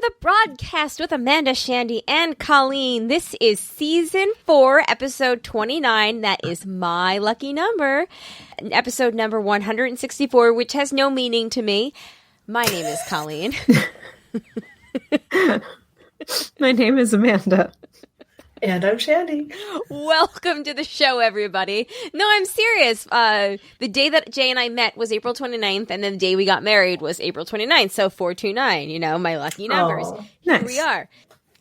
the broadcast with Amanda, Shandy, and Colleen. This is season 4, episode 29. That is my lucky number. Episode number 164, which has no meaning to me. My name is Colleen. My name is Amanda. And I'm Shandy. Welcome to the show, everybody. No, I'm serious. The day that Jay and I met was April 29th, and then the day we got married was April 29th. So 429, you know, my lucky numbers. Oh, Here nice. we are.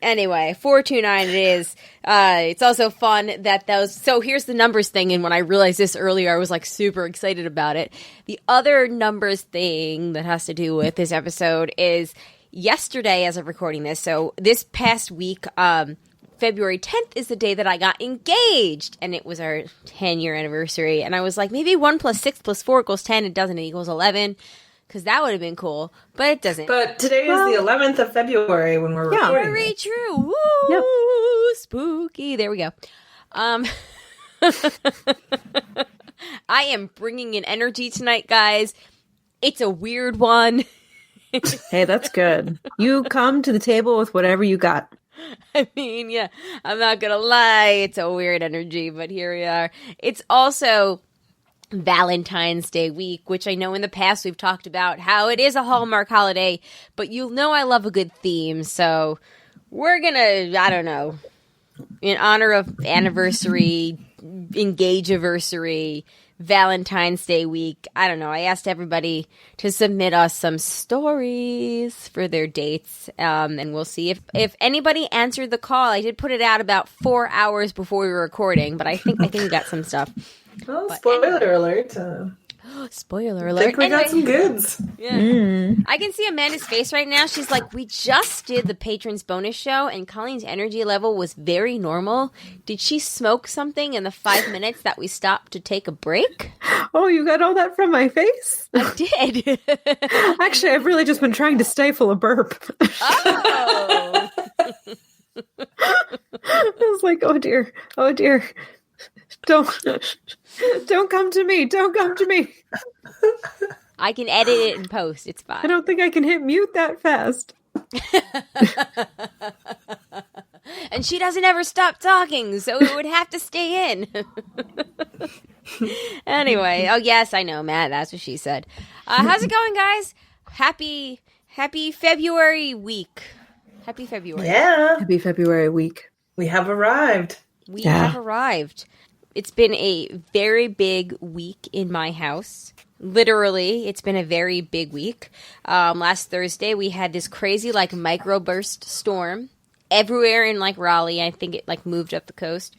Anyway, 429 it is. It's also fun that those... So here's the numbers thing, and when I realized this earlier, I was like super excited about it. The other numbers thing that has to do with this episode is yesterday as of recording this. So this past week... February 10th is the day that I got engaged, and it was our 10-year anniversary, and I was like, maybe 1 + 6 + 4 = 10, it doesn't, it equals 11, because that would have been cool, but it doesn't. But today is the 11th of February when we're recording Very this. true. Woo! Yep. Spooky. There we go. I am bringing an energy tonight, guys. It's a weird one. Hey, that's good. You come to the table with whatever you got. I mean, yeah, I'm not gonna lie, it's a weird energy, but here we are. It's also Valentine's Day week, which I know in the past we've talked about how it is a Hallmark holiday, but you'll know I love a good theme, so we're gonna, I don't know, in honor of anniversary, engage-iversary, Valentine's Day week, I don't know, I asked everybody to submit us some stories for their dates, and we'll see if anybody answered the call. I did put it out about 4 hours before we were recording, but I think we got some stuff. Well, But spoiler alert. Spoiler I alert. think we got some goods. Yeah. I can see Amanda's face right now. She's like, we just did the patrons bonus show, and Colleen's energy level was very normal. Did she smoke something in the 5 minutes that we stopped to take a break? Oh, you got all that from my face? I did. Actually, I've really just been trying to stifle a burp. Oh. I was like, oh dear. Don't come to me. Don't come to me. I can edit it in post. It's fine. I don't think I can hit mute that fast. And she doesn't ever stop talking, so it would have to stay in. Anyway, oh yes, I know, Matt. That's what she said. How's it going, guys? Happy February week. Happy February. Yeah, Happy February week. we have arrived. We Yeah. have arrived. It's been a very big week in my house. Literally, it's been a very big week. Last Thursday, we had this crazy, microburst storm everywhere in, Raleigh. I think it, moved up the coast.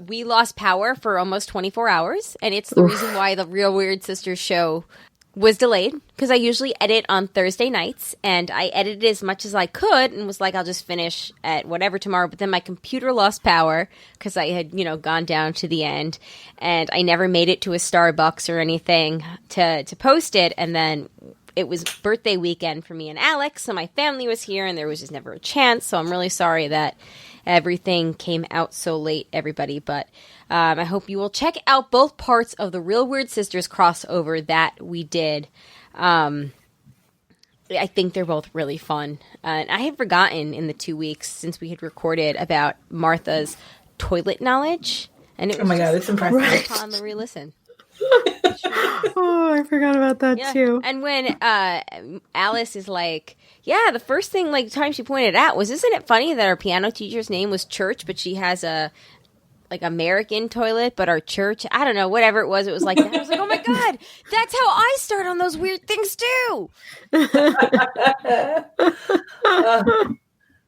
We lost power for almost 24 hours, and it's the reason why the Real Weird Sisters show was delayed, because I usually edit on Thursday nights, and I edited as much as I could, and was like, I'll just finish at whatever tomorrow, but then my computer lost power, because I had, gone down to the end, and I never made it to a Starbucks or anything to post it, and then it was birthday weekend for me and Alex, so my family was here, and there was just never a chance, so I'm really sorry that everything came out so late, everybody, but I hope you will check out both parts of the Real Weird Sisters crossover that we did. I think they're both really fun. And I had forgotten in the 2 weeks since we had recorded about Martha's toilet knowledge. And it was Oh my God, it's impressive. Right. upon the re-listen. Oh, I forgot about that Yeah. too. And when Alice is like, yeah, the first thing time she pointed out was, isn't it funny that our piano teacher's name was Church, but she has a American toilet, but our church, I don't know, whatever it was like that. I was like, oh my God, that's how I start on those weird things too.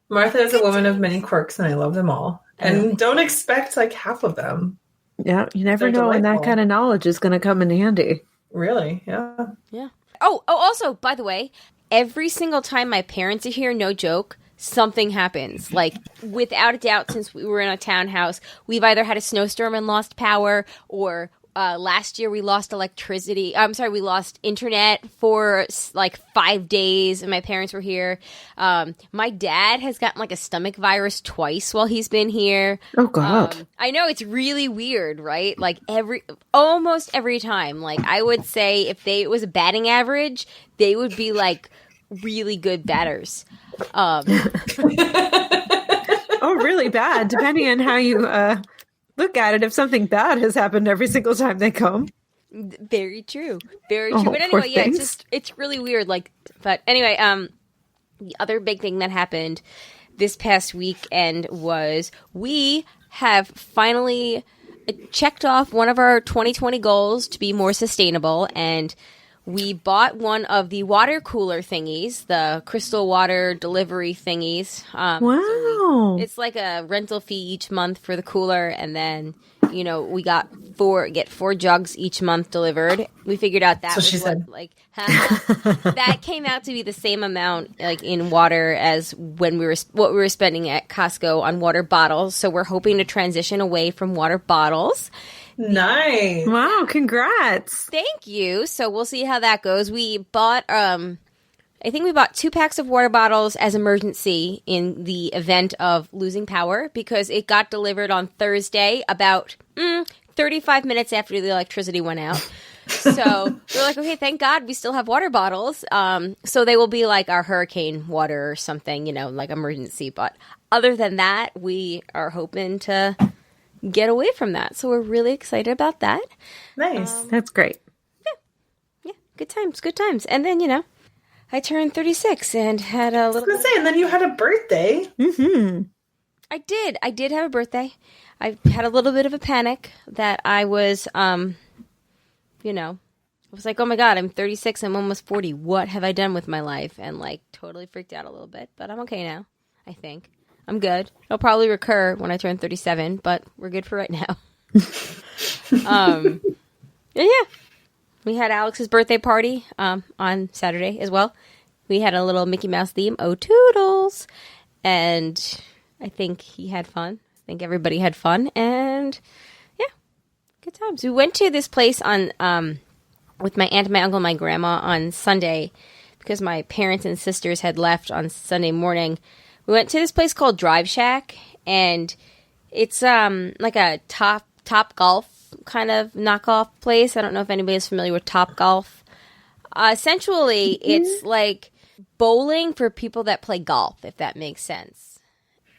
Martha is a woman of many quirks, and I love them all. And don't expect half of them. Yeah, you never They're know when that delightful. kind of knowledge is going to come in handy. Really? Yeah. Yeah. Oh, also, by the way, every single time my parents are here, no joke, something happens. Without a doubt, since we were in a townhouse, we've either had a snowstorm and lost power, or last year we lost electricity. I'm sorry, we lost internet for 5 days, and my parents were here. My dad has gotten a stomach virus twice while he's been here. Oh, God. I know, it's really weird, right? Almost every time. I would say if it was a batting average, they would be really good batters. Oh, really bad, depending on how you look at it. If something bad has happened every single time they come. Very true. Very true. Oh, But poor anyway, yeah, things. it's really weird. Like, but anyway, the other big thing that happened this past weekend was we have finally checked off one of our 2020 goals to be more sustainable, and we bought one of the water cooler thingies, the crystal water delivery thingies. Wow. It's like a rental fee each month for the cooler, and then we get 4 jugs each month delivered. We figured out that So she said. that came out to be the same amount like in water as what we were spending at Costco on water bottles. So we're hoping to transition away from water bottles. Nice. Wow, congrats. Thank you. So we'll see how that goes. We bought I think we bought 2 packs of water bottles as emergency in the event of losing power because it got delivered on Thursday about 35 minutes after the electricity went out. So we're like, okay, thank God we still have water bottles. So they will be like our hurricane water or something, like emergency. But other than that, we are hoping to get away from that. So we're really excited about that. Nice. That's great. Yeah, good times. And then, I turned 36 and had a I was little... going to say, and then you had a birthday. Mm-hmm. I did have a birthday. I had a little bit of a panic that I was, I was like, oh my God, I'm 36, I'm almost 40. What have I done with my life? And like totally freaked out a little bit, but I'm okay now, I think. I'm good. It'll probably recur when I turn 37, but we're good for right now. Yeah. We had Alex's birthday party on Saturday as well. We had a little Mickey Mouse theme, Oh Toodles, and I think he had fun. I think everybody had fun, and yeah, good times. We went to this place on with my aunt, my uncle, and my grandma on Sunday because my parents and sisters had left on Sunday morning. We went to this place called Drive Shack, and it's like a Top Golf kind of knockoff place. I don't know if anybody's familiar with Top Golf. Essentially, it's like bowling for people that play golf, if that makes sense,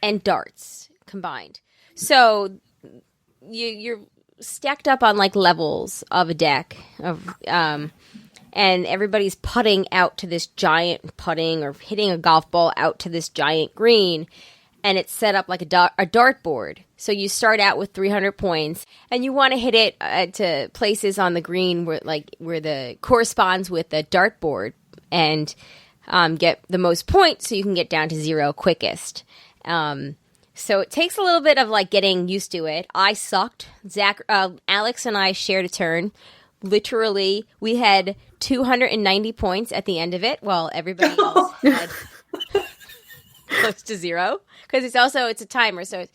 and darts combined. So you're stacked up on like levels of a deck of and everybody's putting out to this giant putting or hitting a golf ball out to this giant green, and it's set up like a dartboard. So you start out with 300 points, and you want to hit it to places on the green where the corresponds with the dartboard, and get the most points so you can get down to 0 quickest. So it takes a little bit of like getting used to it. I sucked. Alex and I shared a turn. Literally, we had 290 points at the end of it, while everybody else had close to 0. Because it's a timer, so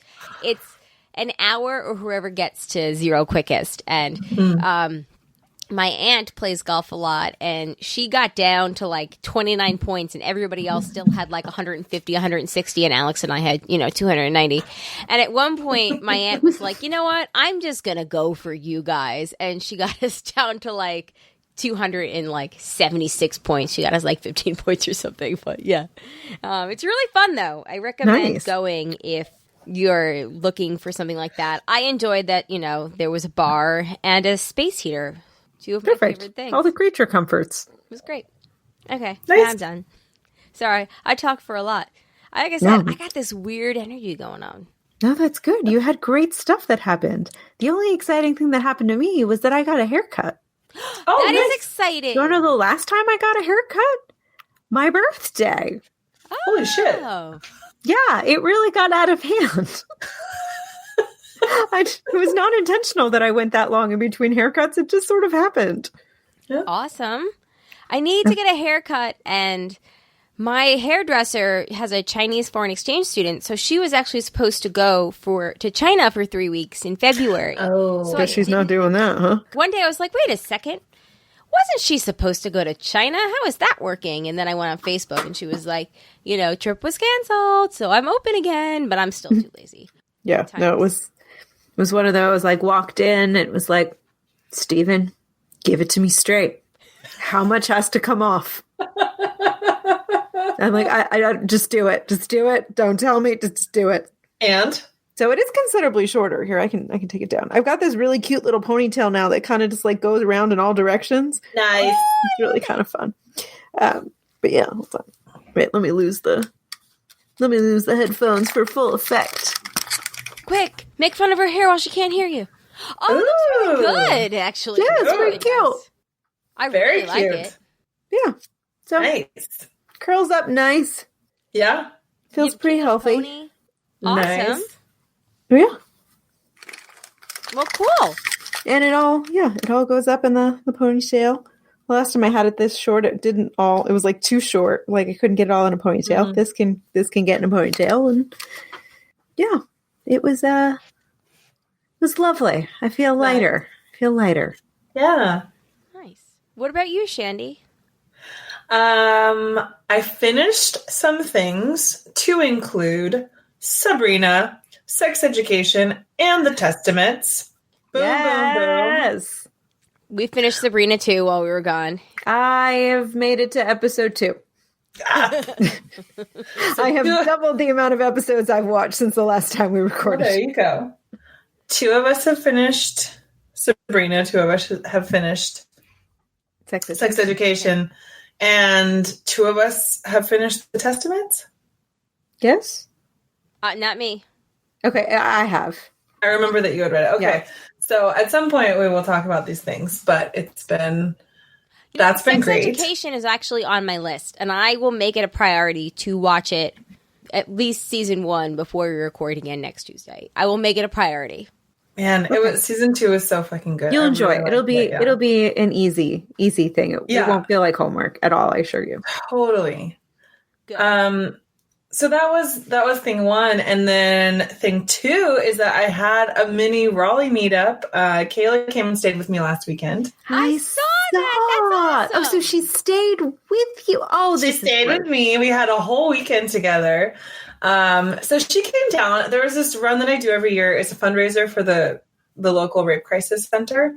it's an hour or whoever gets to 0 quickest. And my aunt plays golf a lot, and she got down to like 29 points, and everybody else still had like 150, 160, and Alex and I had 290. And at one point, my aunt was like, you know what? I'm just gonna go for you guys, and she got us down to like 276 points. She got us like 15 points or something. But yeah, it's really fun though. I recommend going if you're looking for something like that. I enjoyed that, there was a bar and a space heater. 2 of my favorite things. All the creature comforts. It was great. Okay, Nice. now I'm done. Sorry, I talked for a lot. Like I said, I got this weird energy going on. No, that's good. You had great stuff that happened. The only exciting thing that happened to me was that I got a haircut. Oh, That nice. is exciting. You want to know the last time I got a haircut? My birthday. Holy shit. Oh. Yeah, it really got out of hand. It was not intentional that I went that long in between haircuts. It just sort of happened. Awesome. I need to get a haircut, and my hairdresser has a Chinese foreign exchange student, so she was actually supposed to go to China for 3 weeks in February. Oh. So Guess she's not doing that, huh? One day I was like, wait a second. Wasn't she supposed to go to China? How is that working? And then I went on Facebook, and she was like, trip was canceled, so I'm open again, but I'm still too lazy. Yeah, no, it was one of those, like, walked in, it was like, Steven, give it to me straight. How much has to come off? I'm like, I just do it. Just do it. Don't tell me. Just do it. And So it is considerably shorter. Here, I can take it down. I've got this really cute little ponytail now that kind of just like goes around in all directions. nice. It's really kind of fun. But yeah, hold on. Wait, let me lose the headphones for full effect. Quick, make fun of her hair while she can't hear you. Oh, it looks really good, actually. Yeah, it's very Really cute. nice. I Very really like cute. it. Yeah. So Nice. curls up nice. Yeah. Feels You pretty keep the healthy. pony. Awesome. Nice. Yeah. Well, cool. And it all goes up in the ponytail. The last time I had it this short, it was like too short. Like I couldn't get it all in a ponytail. Mhm. This can get in a ponytail, and yeah, it was lovely. I feel lighter. Yeah. Nice. What about you, Shandy? I finished some things to include Sabrina, Sex Education, and the Testaments. Boom, boom, Yes. We finished Sabrina too while we were gone. I have made it to episode 2. boom. Ah. I have doubled the amount of episodes I've watched since the last time we Well, recorded. there you go. 2 of us have finished Sabrina. 2 of us have finished Sex Education. And 2 of us have finished the Testaments. Yes? Not me. Okay, I have. I remember that you had read it. Okay. Yeah. So at some point we will talk about these things, but that's been Sex great. Education is actually on my list, and I will make it a priority to watch it at least season 1 before we record again next Tuesday. I will make it a priority. Man, it was season 2 is so fucking good. You'll I enjoy really it. liked It'll be an easy thing. It won't feel like homework at all, I assure you. Totally. Good. So that was thing 1, and then thing 2 is that I had a mini Raleigh meetup. Kayla came and stayed with me last weekend. I saw that. That's Oh, so awesome. she stayed with you. Oh, She stayed with me. We had a whole weekend together. So she came down. There was this run that I do every year. It's a fundraiser for the local rape crisis center.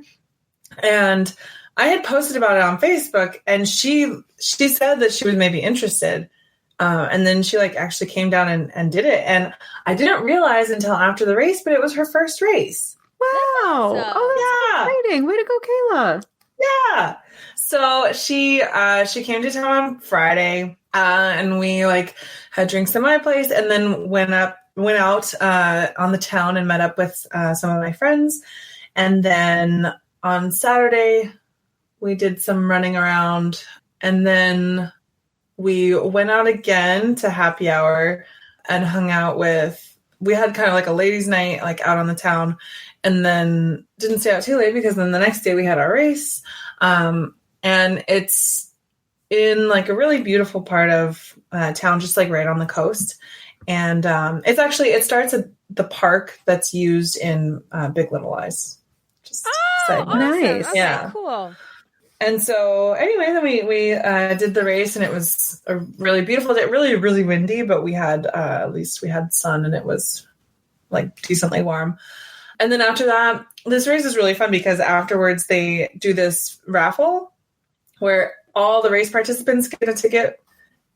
And I had posted about it on Facebook, and she said that she was maybe interested. And then she actually came down and did it. And I didn't realize until after the race, but it was her first race. Wow. That's Oh, that's exciting. Way to go, Kayla. Yeah. So she came to town on Friday, and we had drinks at my place, and then went out on the town and met up with some of my friends. And then on Saturday we did some running around, and then we went out again to happy hour and hung out we had kind of a ladies' night out on the town, and then didn't stay out too late because then the next day we had our race. And it's in a really beautiful part of town, just right on the coast. And it starts at the park that's used in Big Little Lies. Just side note. Nice. Okay, Yeah. cool. And so anyway, then we did the race, and it was a really beautiful day, really, really windy, but we had, at least we had sun, and it was decently warm. And then after that, this race is really fun because afterwards they do this raffle where all the race participants get a ticket,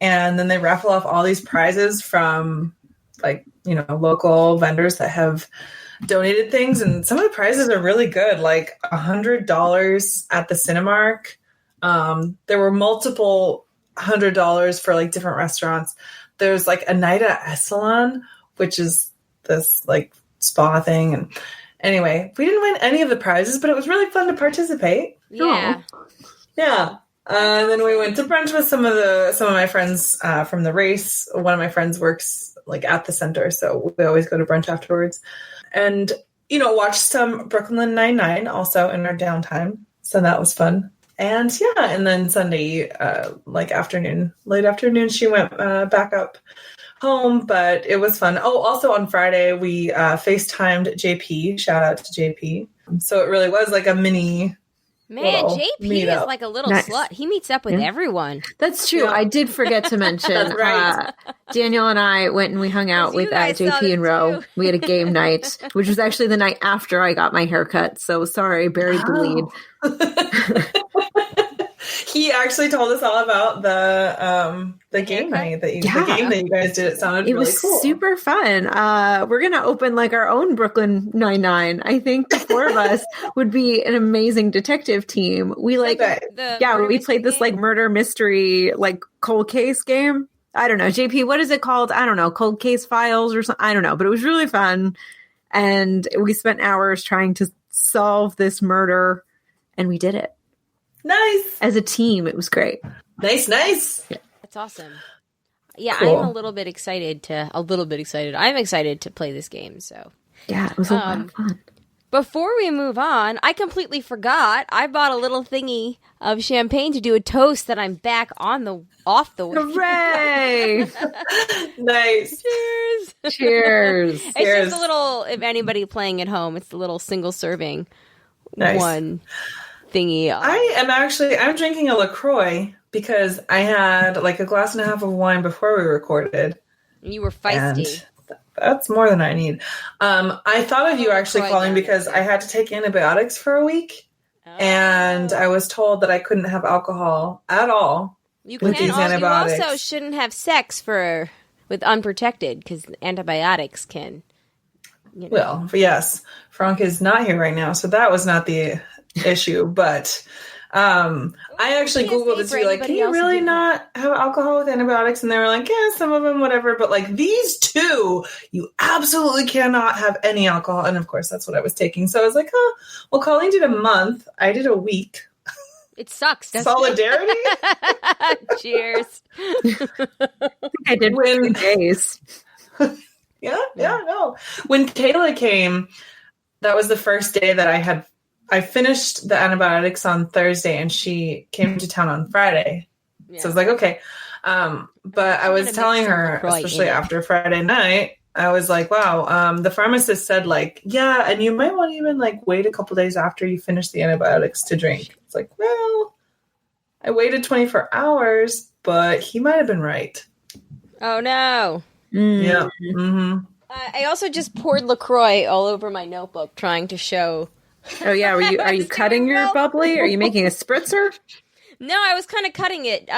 and then they raffle off all these prizes from local vendors that have donated things, and some of the prizes are really good, like $100 at the Cinemark. There were multiple $100 for different restaurants. There's a night at Essalon, which is this spa thing. And anyway, we didn't win any of the prizes, but it was really fun to participate. Yeah. Yeah. And then we went to brunch with some of my friends from the race. One of my friends works at the center, so we always go to brunch afterwards. And watched some Brooklyn Nine-Nine also in our downtime, so that was fun. And yeah, and then Sunday, late afternoon, she went back up home, but it was fun. Oh, also on Friday we FaceTimed JP. Shout out to JP. So it really was a mini. Man, little JP meetup. is a little Nice. slut. He meets up with everyone. That's true. Yeah. I did forget to mention. That's right. Daniel and I went and we hung out You with guys saw JP this and Roe. too. We had a game night, which was actually the night after I got my haircut. So sorry, buried the lead. he actually told us all about the game night the game that you guys did. It sounded really was cool. Super fun. We're gonna open like our own Brooklyn Nine-Nine. I think the four of us would be an amazing detective team. We we played this like murder mystery like cold case game. I don't know, JP, what is it called? I don't know, cold case files or something. I don't know, but it was really fun, and we spent hours trying to solve this murder, and we did it. Nice. As a team, it was great. Nice. Yeah. That's awesome. Yeah, cool. I'm a bit excited. I'm excited to play this game, so. Yeah, it was a lot of fun. Before we move on, I completely forgot. I bought a little thingy of champagne to do a toast that I'm back off the way. Hooray! Nice. Cheers. Cheers. It's just a little, if anybody playing at home, it's the little single serving one thingy. I'm drinking a LaCroix because I had like a glass and a half of wine before we recorded. You were feisty. That's more than I need. I thought of you actually calling because I had to take antibiotics for a week. And I was told that I couldn't have alcohol at all. You antibiotics. You also shouldn't have sex with unprotected because antibiotics can. Well, yes, Frank is not here right now, so that was not the issue. But I actually Googled it to be like, can you really not have alcohol with antibiotics? And they were like, yeah, some of them, whatever. But like these two, you absolutely cannot have any alcohol. And of course, that's what I was taking. So I was like, oh, well, Colleen did a month. I did a week. It sucks. Solidarity? Cheers. I think I did 2 days. Yeah, no. When Kayla came, that was the first day that I finished the antibiotics on Thursday and she came to town on Friday. Yeah. So I was like, okay. But I was telling her, especially after Friday night, I was like, wow, the pharmacist said like, yeah, and you might want to even like wait a couple days after you finish the antibiotics to drink. It's like, well, I waited 24 hours, but he might have been right. Oh no. Yeah. Mm-hmm. I also just poured LaCroix all over my notebook trying to show. Oh yeah, are you cutting your bubbly? Are you making a spritzer? No, I was kind of cutting it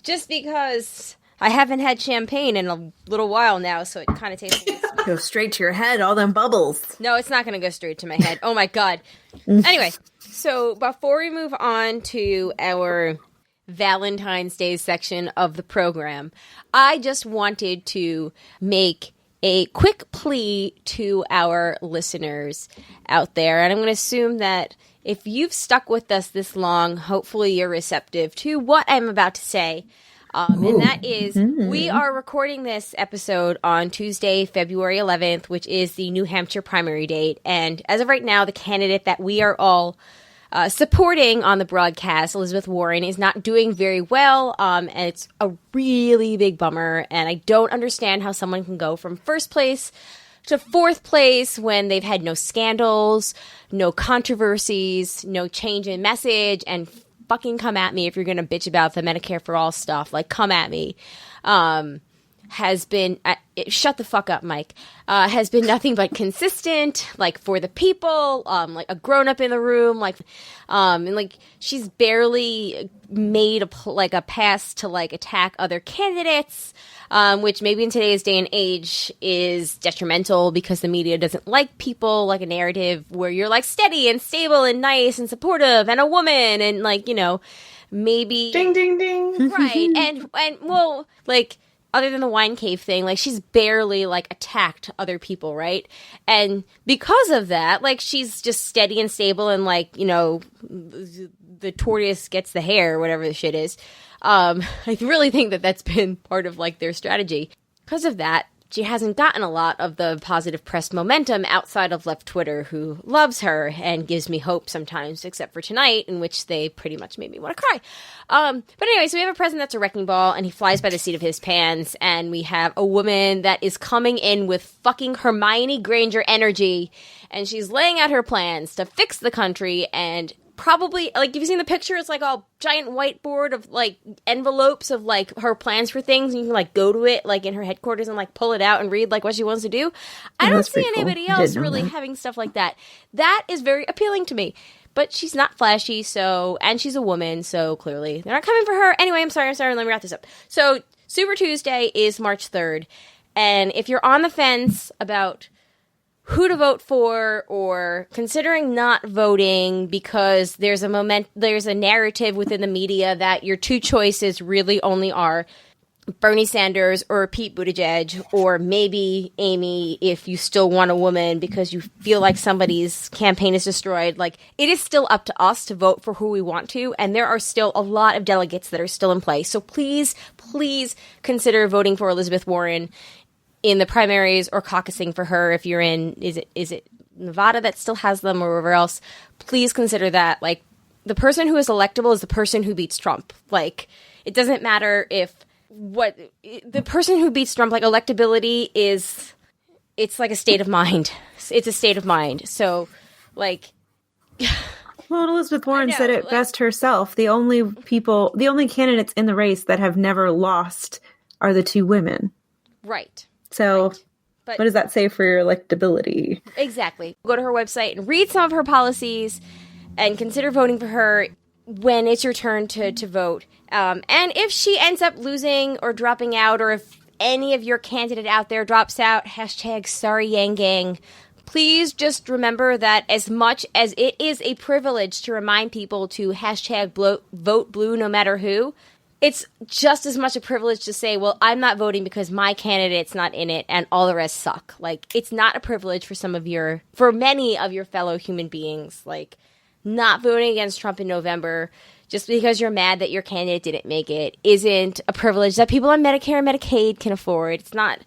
just because I haven't had champagne in a little while now, so it kind of tastes like go straight to your head, all them bubbles. No, it's not going to go straight to my head. Oh my god. Anyway, so before we move on to our Valentine's Day section of the program, I just wanted to make a quick plea to our listeners out there. And I'm going to assume that if you've stuck with us this long, hopefully you're receptive to what I'm about to say. And that is, we are recording this episode on Tuesday, February 11th, which is the New Hampshire primary date. And as of right now, the candidate that we are all supporting on the broadcast, Elizabeth Warren, is not doing very well, and it's a really big bummer, and I don't understand how someone can go from first place to fourth place when they've had no scandals, no controversies, no change in message, and fucking come at me if you're going to bitch about the Medicare for All stuff. Like, come at me. Has been, shut the fuck up, Mike, has been nothing but consistent, like, for the people, like, a grown-up in the room, like, and, like, she's barely made a pass to, like, attack other candidates, which maybe in today's day and age is detrimental because the media doesn't like people, like a narrative where you're, like, steady and stable and nice and supportive and a woman and, like, you know, maybe... Ding, ding, ding. Right, and well, like... Other than the wine cave thing, like, she's barely, like, attacked other people, right? And because of that, like, she's just steady and stable and, like, you know, the tortoise gets the hare, whatever the shit is. I really think that that's been part of, like, their strategy. Because of that, she hasn't gotten a lot of the positive press momentum outside of left Twitter, who loves her and gives me hope sometimes, except for tonight, in which they pretty much made me want to cry. But anyway, so we have a president that's a wrecking ball, and he flies by the seat of his pants, and we have a woman that is coming in with fucking Hermione Granger energy, and she's laying out her plans to fix the country, and probably, like, have you seen the picture? It's like a giant whiteboard of, like, envelopes of, like, her plans for things, and you can, like, go to it, like, in her headquarters and, like, pull it out and read, like, what she wants to do. I don't see anybody else really having stuff like that. That is very appealing to me, but she's not flashy, and she's a woman, so clearly they're not coming for her. Anyway, I'm sorry, let me wrap this up. So Super Tuesday is March 3rd, and if you're on the fence about who to vote for or considering not voting because there's a narrative within the media that your two choices really only are Bernie Sanders or Pete Buttigieg, or maybe Amy if you still want a woman because you feel like somebody's campaign is destroyed. Like, it is still up to us to vote for who we want to, and there are still a lot of delegates that are still in play. So please consider voting for Elizabeth Warren in the primaries or caucusing for her if you're in, is it Nevada that still has them or wherever else. Please consider that. Like, the person who is electable is the person who beats Trump. Like, it doesn't matter if the person who beats Trump, like, electability it's like a state of mind. It's a state of mind. So, like, well, Elizabeth Warren said it best herself. The only candidates in the race that have never lost are the two women. Right. So, right. But what does that say for your electability? Exactly. Go to her website and read some of her policies and consider voting for her when it's your turn to vote. And if she ends up losing or dropping out, or if any of your candidate out there drops out, #sorry Yang Gang, please just remember that as much as it is a privilege to remind people to #vote blue no matter who, it's just as much a privilege to say, well, I'm not voting because my candidate's not in it and all the rest suck. Like, it's not a privilege for many of your fellow human beings. Like, not voting against Trump in November just because you're mad that your candidate didn't make it isn't a privilege that people on Medicare and Medicaid can afford. It's not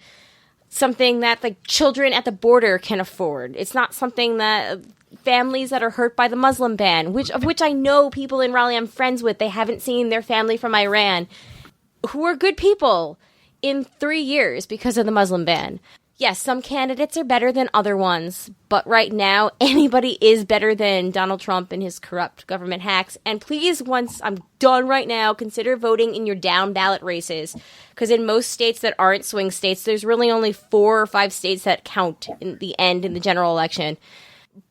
something that, like, children at the border can afford. It's not something that families that are hurt by the Muslim ban, of which I know people in Raleigh I'm friends with, they haven't seen their family from Iran, who are good people, in 3 years because of the Muslim ban. Yes, some candidates are better than other ones, but right now, anybody is better than Donald Trump and his corrupt government hacks. And please, once I'm done right now, consider voting in your down-ballot races. Because in most states that aren't swing states, there's really only 4 or 5 states that count in the end in the general election.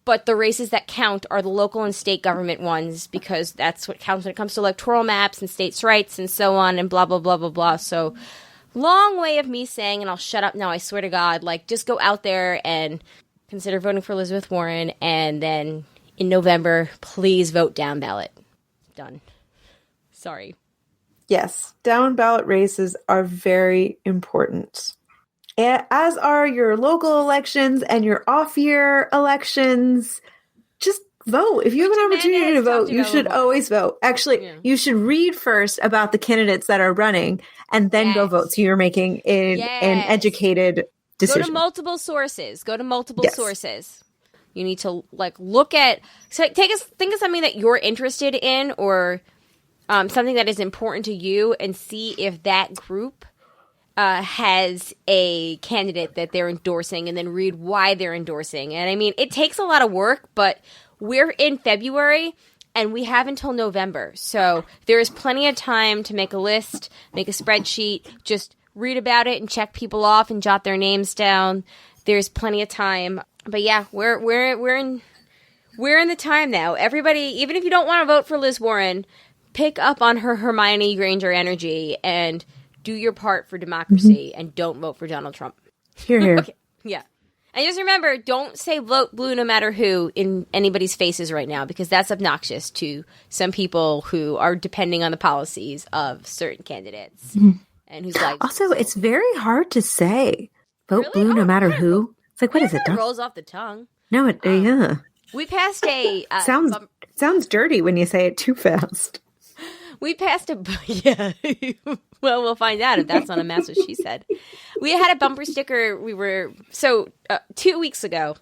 But the races that count are the local and state government ones, because that's what counts when it comes to electoral maps and states' rights and so on and blah, blah, blah, blah, blah. So, long way of me saying, and I'll shut up now, I swear to God, like, just go out there and consider voting for Elizabeth Warren, and then in November, please vote down ballot. Done. Sorry. Yes, down ballot races are very important. As are your local elections and your off-year elections. Just vote. If you have an opportunity to vote, you should always vote. Actually, you should read first about the candidates that are running and then go vote. So you're making an educated decision. Go to multiple sources. You need to, like, look at, so think of something that you're interested in, or something that is important to you, and see if that group has a candidate that they're endorsing, and then read why they're endorsing. And I mean, it takes a lot of work, but we're in February and we have until November. So there is plenty of time to make a list, make a spreadsheet, just read about it and check people off and jot their names down. There's plenty of time. But yeah, we're in the time now. Everybody, even if you don't want to vote for Liz Warren, pick up on her Hermione Granger energy and do your part for democracy, and don't vote for Donald Trump. Hear, hear. Okay. Yeah. And just remember, don't say vote blue no matter who in anybody's faces right now, because that's obnoxious to some people who are depending on the policies of certain candidates. Mm-hmm. And whose lives. Also, it's very hard to say vote blue no matter who. It's like, what is it? It rolls off the tongue. No, yeah. We passed a... sounds dirty when you say it too fast. We passed yeah. Well, we'll find out if that's on a That's What She Said. We had a bumper sticker. 2 weeks ago,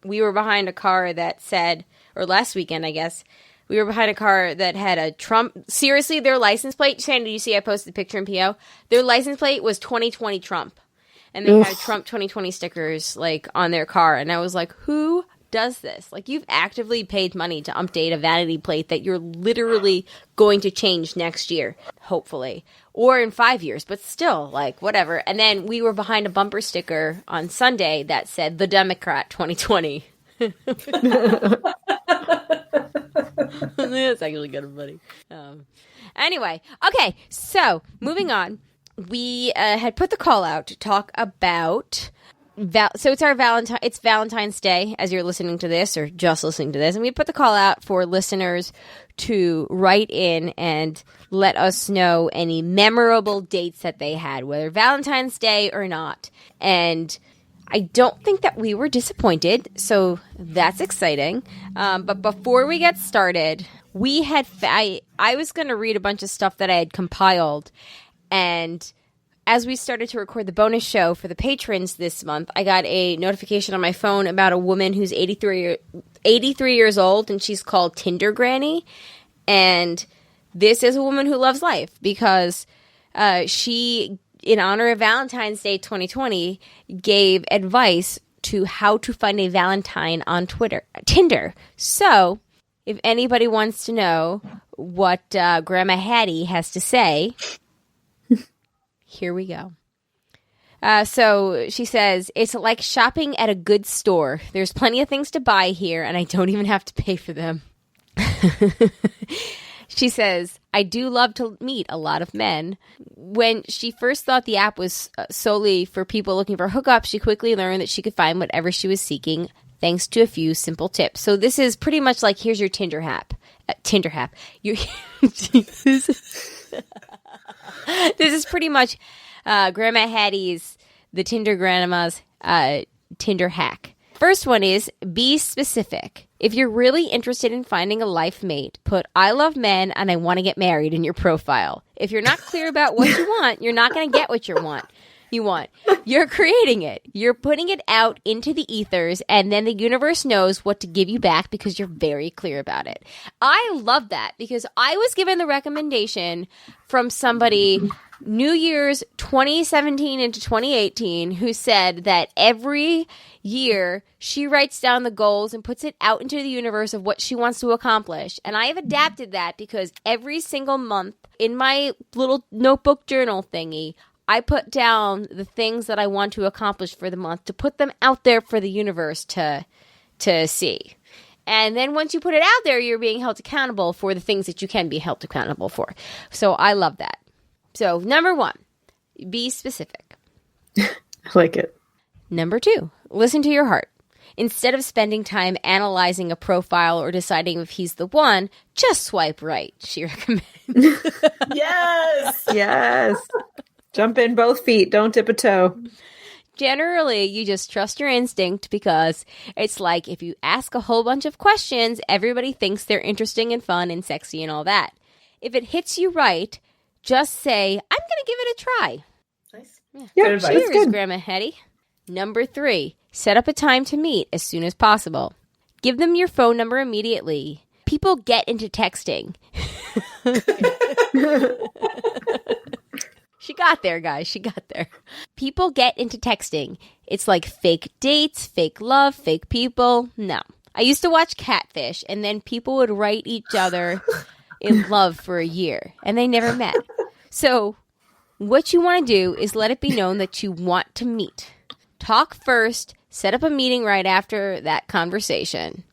we were behind a car that said, or last weekend, I guess, we were behind a car that had a Trump. Seriously, their license plate, Shandy, did you see I posted the picture in PO? Their license plate was 2020 Trump. And they had Trump 2020 stickers, like, on their car. And I was like, who does this? Like, you've actively paid money to update a vanity plate that you're literally going to change next year, hopefully, or in 5 years, but still, like, whatever. And then we were behind a bumper sticker on Sunday that said "The Democrat 2020." That's actually kind of funny. Anyway, okay, so moving on. We had put the call out to talk about... so it's Valentine's Day as you're listening to this or just listening to this. And we put the call out for listeners to write in and let us know any memorable dates that they had, whether Valentine's Day or not. And I don't think that we were disappointed, so that's exciting. But before we get started, I was going to read a bunch of stuff that I had compiled, and as we started to record the bonus show for the patrons this month, I got a notification on my phone about a woman who's 83 years old, and she's called Tinder Granny. And this is a woman who loves life because she, in honor of Valentine's Day 2020, gave advice to how to find a Valentine on Tinder. So, if anybody wants to know what Grandma Hattie has to say... Here we go. So she says, it's like shopping at a good store. There's plenty of things to buy here, and I don't even have to pay for them. She says, I do love to meet a lot of men. When she first thought the app was solely for people looking for hookups, she quickly learned that she could find whatever she was seeking, thanks to a few simple tips. So this is pretty much like, here's your Tinder app. This is pretty much Grandma Hattie's, the Tinder Grandma's Tinder hack. First one is, be specific. If you're really interested in finding a life mate, put I love men and I want to get married in your profile. If you're not clear about what you want, you're not going to get what you want. You're creating it. You're putting it out into the ethers, and then the universe knows what to give you back because you're very clear about it. I love that because I was given the recommendation from somebody New Year's 2017 into 2018 who said that every year she writes down the goals and puts it out into the universe of what she wants to accomplish. And I have adapted that because every single month in my little notebook journal thingy, I put down the things that I want to accomplish for the month to put them out there for the universe to see. And then once you put it out there, you're being held accountable for the things that you can be held accountable for. So I love that. So number 1, be specific. I like it. Number 2, listen to your heart. Instead of spending time analyzing a profile or deciding if he's the one, just swipe right, she recommends. Yes! Yes. Jump in both feet. Don't dip a toe. Generally, you just trust your instinct because it's like if you ask a whole bunch of questions, everybody thinks they're interesting and fun and sexy and all that. If it hits you right, just say, I'm going to give it a try. Nice. Yeah, good advice. Cheers, Grandma Hattie. Number 3, set up a time to meet as soon as possible. Give them your phone number immediately. People get into texting. She got there, guys. She got there. People get into texting. It's like fake dates, fake love, fake people. No. I used to watch Catfish, and then people would write each other in love for a year, and they never met. So what you want to do is let it be known that you want to meet. Talk first. Set up a meeting right after that conversation.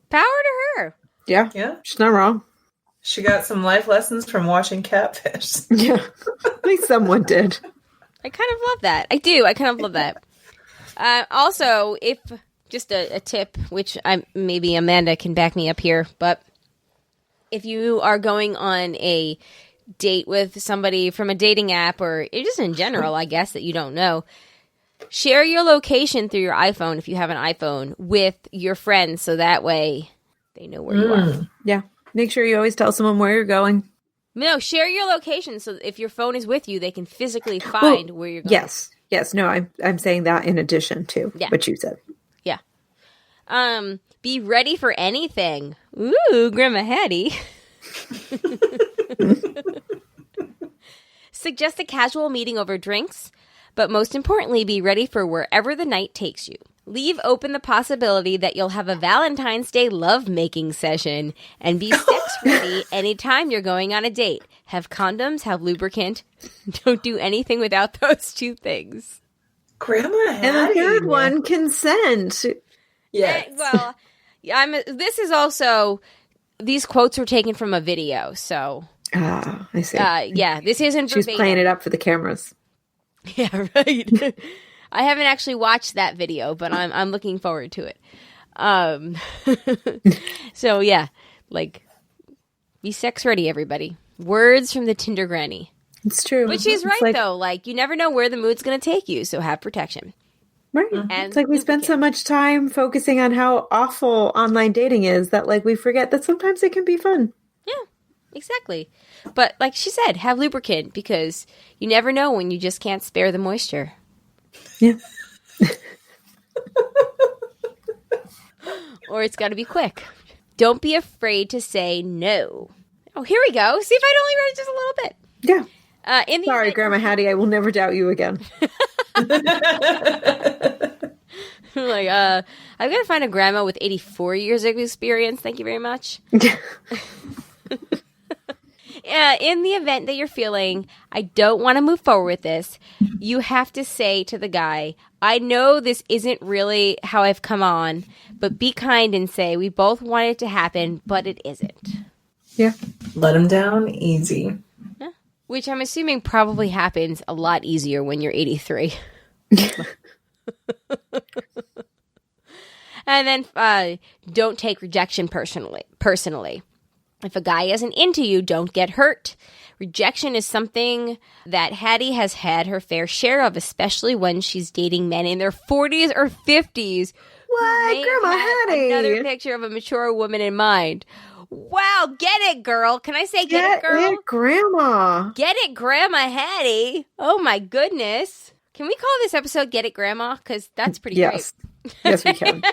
Power to her. Yeah. She's not wrong. She got some life lessons from watching Catfish. Yeah. At least someone did. I kind of love that. I do. I kind of love that. Also, if just a tip, which maybe Amanda can back me up here, but if you are going on a date with somebody from a dating app or just in general, I guess, that you don't know, share your location through your iPhone, if you have an iPhone, with your friends so that way they know where you are. Yeah. Make sure you always tell someone where you're going. No, share your location so if your phone is with you, they can physically find where you're going. Yes. No, I'm saying that in addition to what you said. Yeah. Be ready for anything. Ooh, Grandma Hattie. Suggest a casual meeting over drinks, but most importantly, be ready for wherever the night takes you. Leave open the possibility that you'll have a Valentine's Day love-making session and be sex-ready anytime you're going on a date. Have condoms, have lubricant. Don't do anything without those 2 things. Grandma Hattie. And the third one, consent. Yes. Well, this is also these quotes were taken from a video, so. Ah, I see. Yeah, this isn't She's verbatim. playing it up for the cameras. Yeah, right. I haven't actually watched that video, but I'm looking forward to it. So yeah, like, be sex ready, everybody. Words from the Tinder Granny. It's true. But she's right, though. Like, you never know where the mood's going to take you, so have protection. Right. And it's like we spend so much time focusing on how awful online dating is that, like, we forget that sometimes it can be fun. Yeah, exactly. But like she said, have lubricant, because you never know when you just can't spare the moisture. Yeah. Or it's got to be quick. Don't be afraid to say no. Oh, here we go. See if I only read it just a little bit. Yeah. Sorry, Grandma Hattie, I will never doubt you again. Like, I've got to find a grandma with 84 years of experience. Thank you very much. In the event that you're feeling, I don't want to move forward with this, you have to say to the guy, I know this isn't really how I've come on, but be kind and say, we both want it to happen, but it isn't. Yeah. Let him down easy. Yeah. Which I'm assuming probably happens a lot easier when you're 83. And then don't take rejection personally. If a guy isn't into you, don't get hurt. Rejection is something that Hattie has had her fair share of, especially when she's dating men in their 40s or 50s. What? Grandma Hattie. Another picture of a mature woman in mind. Wow, get it, girl. Can I say get it, girl? Get it, Grandma. Get it, Grandma Hattie. Oh, my goodness. Can we call this episode Get It, Grandma? Because that's pretty great. Yes, we can.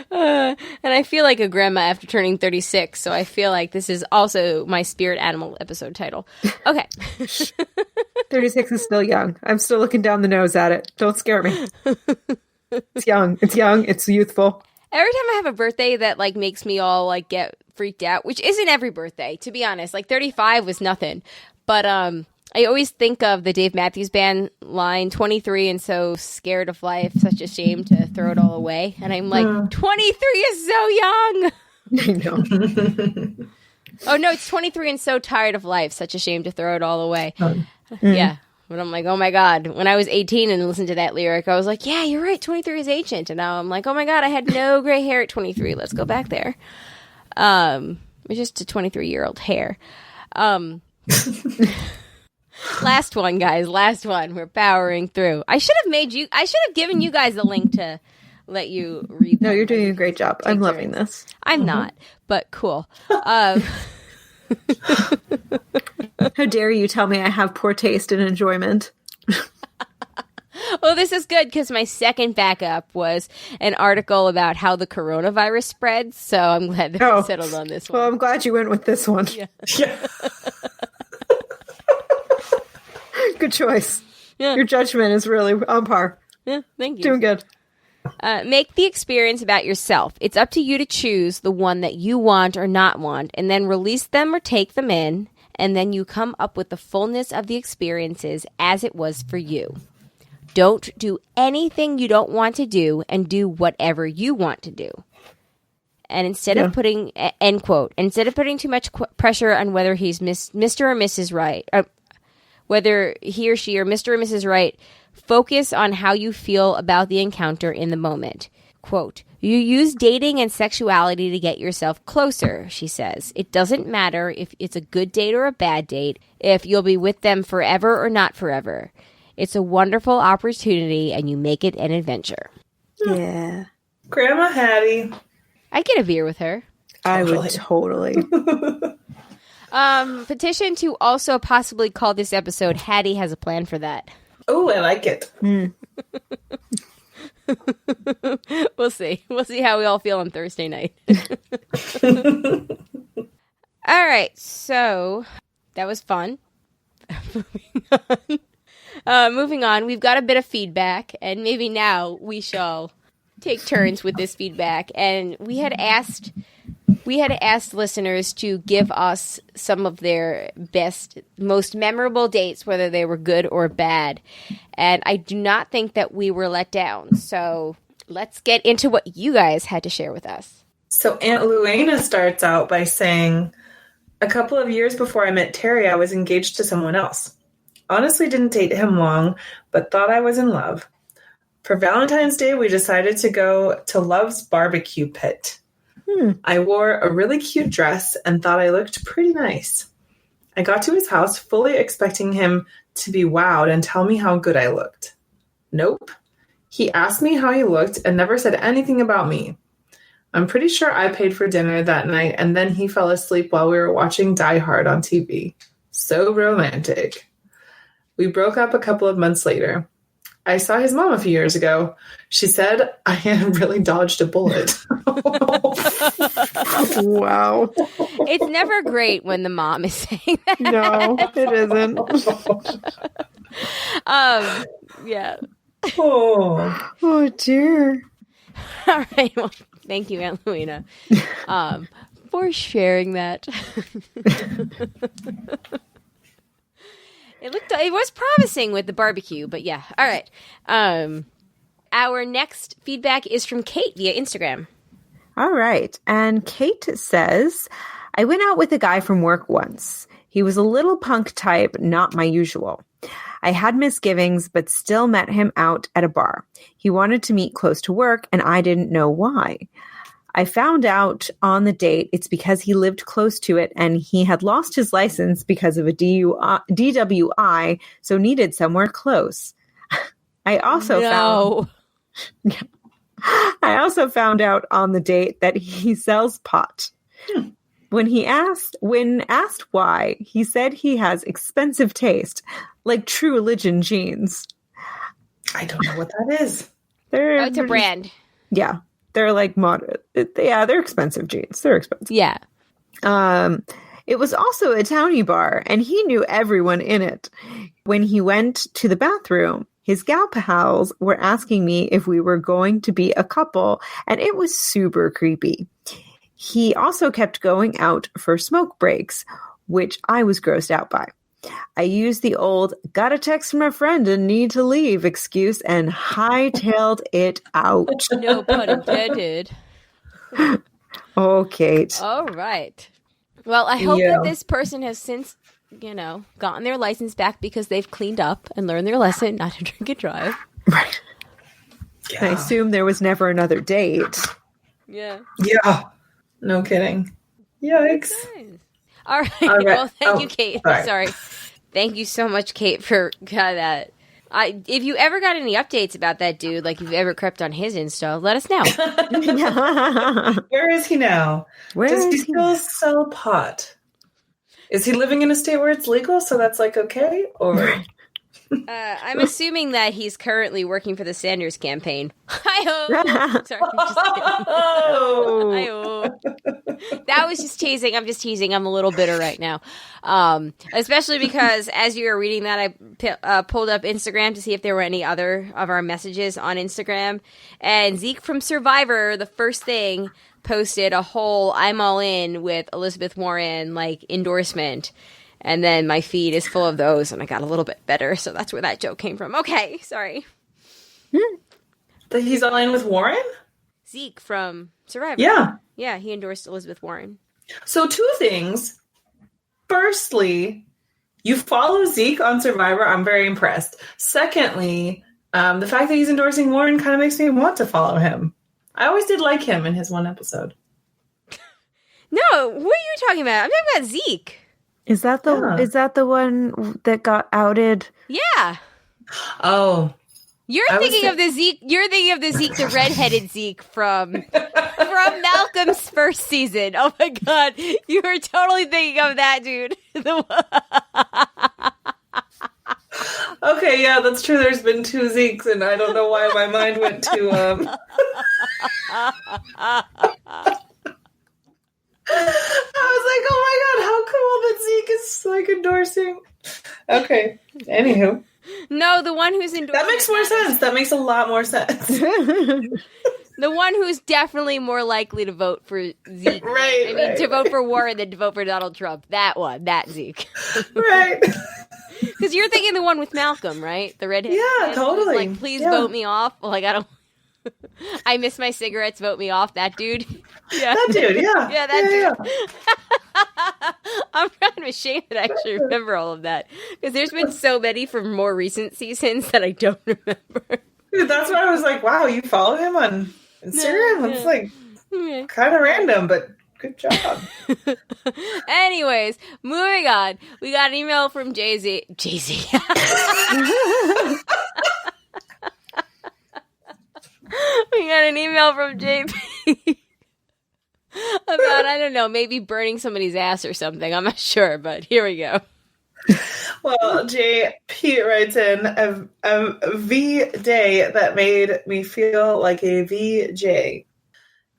And I feel like a grandma after turning 36, so I feel like this is also my spirit animal episode title. Okay. 36 is still young. I'm still looking down the nose at it. Don't scare me. It's young. It's young. It's youthful. Every time I have a birthday that, like, makes me all, like, get freaked out, which isn't every birthday, to be honest. Like, 35 was nothing. But I always think of the Dave Matthews Band line, 23 and so scared of life, such a shame to throw it all away. And I'm like, 23 is so young. I know. Oh, no, it's 23 and so tired of life, such a shame to throw it all away. Yeah. But I'm like, oh my God. When I was 18 and listened to that lyric, I was like, yeah, you're right. 23 is ancient. And now I'm like, oh my God, I had no gray hair at 23. Let's go back there. It's just a 23-year-old hair. Last one, guys. Last one. We're powering through. I should have given you guys the link to let you read. No, you're doing a great job. I'm loving this. I'm not, but cool. How dare you tell me I have poor taste and enjoyment? Well, this is good because my second backup was an article about how the coronavirus spreads. So I'm glad that we settled on this one. Well, I'm glad you went with this one. Yeah. Good choice. Yeah. Your judgment is really on par. Yeah, thank you. Doing good. Make the experience about yourself. It's up to you to choose the one that you want or not want, and then release them or take them in, and then you come up with the fullness of the experiences as it was for you. Don't do anything you don't want to do, and do whatever you want to do. And instead of putting, end quote, instead of putting too much pressure on whether he's Mr. or Mrs. Right, whether he or she or Mr. or Mrs. Right, focus on how you feel about the encounter in the moment. Quote, you use dating and sexuality to get yourself closer, she says. It doesn't matter if it's a good date or a bad date, if you'll be with them forever or not forever. It's a wonderful opportunity, and you make it an adventure. Yeah. Grandma Hattie. I'd get a beer with her. I would totally. Petition to also possibly call this episode Hattie Has a Plan for That. Oh, I like it. We'll see. We'll see how we all feel on Thursday night. All right. So that was fun. Moving on. We've got a bit of feedback, and maybe now we shall take turns with this feedback. And we had asked listeners to give us some of their best, most memorable dates, whether they were good or bad. And I do not think that we were let down. So Let's get into what you guys had to share with us. So Aunt Luana starts out by saying, a couple of years before I met Terry, I was engaged to someone else. Honestly, didn't date him long, but thought I was in love. For Valentine's Day, we decided to go to Love's barbecue pit. I wore a really cute dress and thought I looked pretty nice. I got to his house fully expecting him to be wowed and tell me how good I looked. Nope. He asked me how he looked and never said anything about me. I'm pretty sure I paid for dinner that night, and then he fell asleep while we were watching Die Hard on TV. So romantic. We broke up a couple of months later. I saw his mom a few years ago. She said I had really dodged a bullet. Wow. It's never great when the mom is saying that. No, it isn't. Yeah. Oh, dear. All right. Well, thank you, Aunt Luina, for sharing that. It was promising with the barbecue, but yeah. All right. Our next feedback is from Kate via Instagram. All right. And Kate says, I went out with a guy from work once. He was a little punk type, not my usual. I had misgivings, but still met him out at a bar. He wanted to meet close to work, and I didn't know why. I found out on the date it's because he lived close to it, and he had lost his license because of a DWI, so needed somewhere close. I also found out on the date that he sells pot. When asked why, he said he has expensive taste, like True Religion jeans. I don't know what that is. It's a brand. Yeah. They're like moderate. Yeah, they're expensive jeans. They're expensive. Yeah. It was also a townie bar, and he knew everyone in it. When he went to the bathroom, his gal pals were asking me if we were going to be a couple, and it was super creepy. He also kept going out for smoke breaks, which I was grossed out by. I used the old "got a text from a friend and need to leave" excuse and hightailed it out. No pun intended. Oh, Kate. All right. Well, I hope that this person has since, gotten their license back because they've cleaned up and learned their lesson not to drink and drive. Right. Yeah. I assume there was never another date. Yeah. Yeah. No kidding. Yikes. Okay. All right. Well, thank you, Kate. Sorry. Thank you so much, Kate, for that. If you ever got any updates about that dude, like if you ever crept on his Insta, let us know. Where is he now? Does he still sell pot? Is he living in a state where it's legal, so that's like okay? Or I'm assuming that he's currently working for the Sanders campaign. Hi-ho! Sorry, I'm just kidding. Hi-ho. That was just teasing. I'm just teasing. I'm a little bitter right now. Especially because as you were reading that, I pulled up Instagram to see if there were any other of our messages on Instagram. And Zeke from Survivor, the first thing, posted a whole "I'm all in" with Elizabeth Warren endorsement. And then my feed is full of those, and I got a little bit better, so that's where that joke came from. Okay, sorry. That he's online with Warren? Zeke from Survivor. Yeah. Yeah, he endorsed Elizabeth Warren. So 2 things. Firstly, you follow Zeke on Survivor. I'm very impressed. Secondly, the fact that he's endorsing Warren kind of makes me want to follow him. I always did like him in his one episode. No, who are you talking about? I'm talking about Zeke. Is that the one that got outed? Yeah. Oh. You're thinking of the Zeke, the redheaded Zeke from Malcolm's first season. Oh my god. You were totally thinking of that dude. Okay, yeah, that's true. There's been 2 Zekes, and I don't know why my mind went to I was like, oh my god, how cool that Zeke is endorsing. Okay. Anywho. No, the one who's endorsing. That makes more sense. That makes a lot more sense. The one who's definitely more likely to vote for Zeke. To vote for Warren than to vote for Donald Trump. That one. That Zeke. Right. Because you're thinking the one with Malcolm, right? The redhead. Yeah, totally. Please vote me off. Well, I don't. I miss my cigarettes, vote me off, that dude. Yeah. That dude, yeah. Yeah, that dude. Yeah. I'm kind of ashamed that I actually remember all of that. Because there's been so many from more recent seasons that I don't remember. Dude, that's why I was like, wow, you follow him on Instagram? No, it's like kind of random, but good job. Anyways, moving on. We got an email from Jay-Z. Jay-Z. We got an email from JP about, I don't know, maybe burning somebody's ass or something. I'm not sure, but here we go. Well, JP writes in a V day that made me feel like a VJ.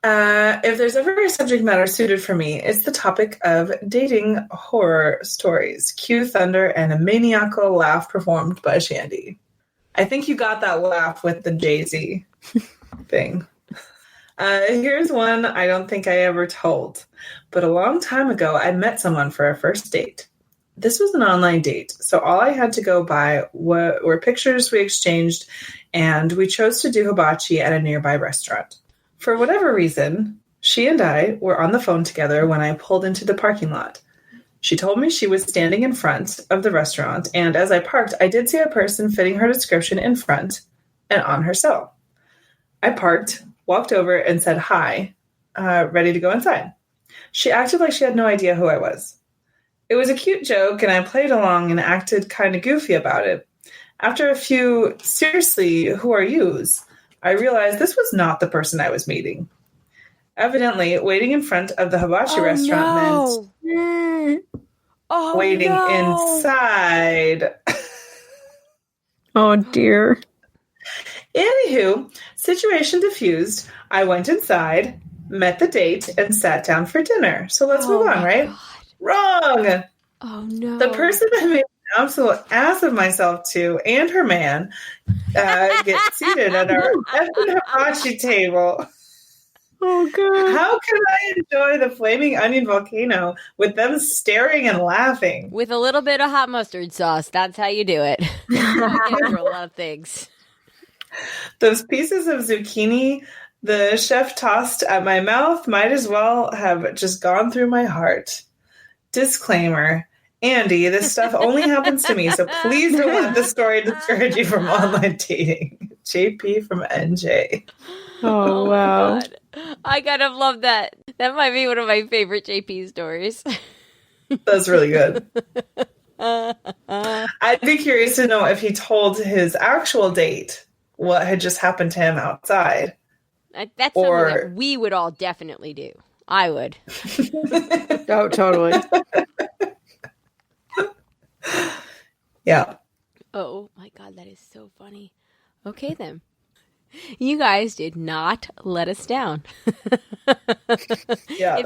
If there's ever a subject matter suited for me, it's the topic of dating horror stories. Cue thunder and a maniacal laugh performed by Shandy. I think you got that laugh with the Jay-Z thing. Here's one I don't think I ever told, but a long time ago, I met someone for a first date. This was an online date, so all I had to go by were pictures we exchanged, and we chose to do hibachi at a nearby restaurant. For whatever reason, she and I were on the phone together when I pulled into the parking lot. She told me she was standing in front of the restaurant, and as I parked, I did see a person fitting her description in front and on her cell. I parked, walked over, and said hi, ready to go inside. She acted like she had no idea who I was. It was a cute joke, and I played along and acted kind of goofy about it. After a few, seriously, who are yous? I realized this was not the person I was meeting. Evidently, waiting in front of the hibachi restaurant meant waiting inside. Oh, dear. Anywho, situation diffused. I went inside, met the date, and sat down for dinner. So let's move on, right? God. Wrong! Oh, no. The person I made an absolute ass of myself to and her man get seated at our hibachi table. Oh, God. How can I enjoy the flaming onion volcano with them staring and laughing? With a little bit of hot mustard sauce. That's how you do it. For a lot of things. Those pieces of zucchini the chef tossed at my mouth might as well have just gone through my heart. Disclaimer. Andy, this stuff only happens to me, so please don't let this story discourage you from online dating. JP from NJ. Oh, wow. God. I kind of love that. That might be one of my favorite JP stories. That's really good. I'd be curious to know if he told his actual date what had just happened to him outside. That's something that we would all definitely do. I would. Oh, totally. Yeah. Oh my God, that is so funny. Okay, then. You guys did not let us down. Yeah. If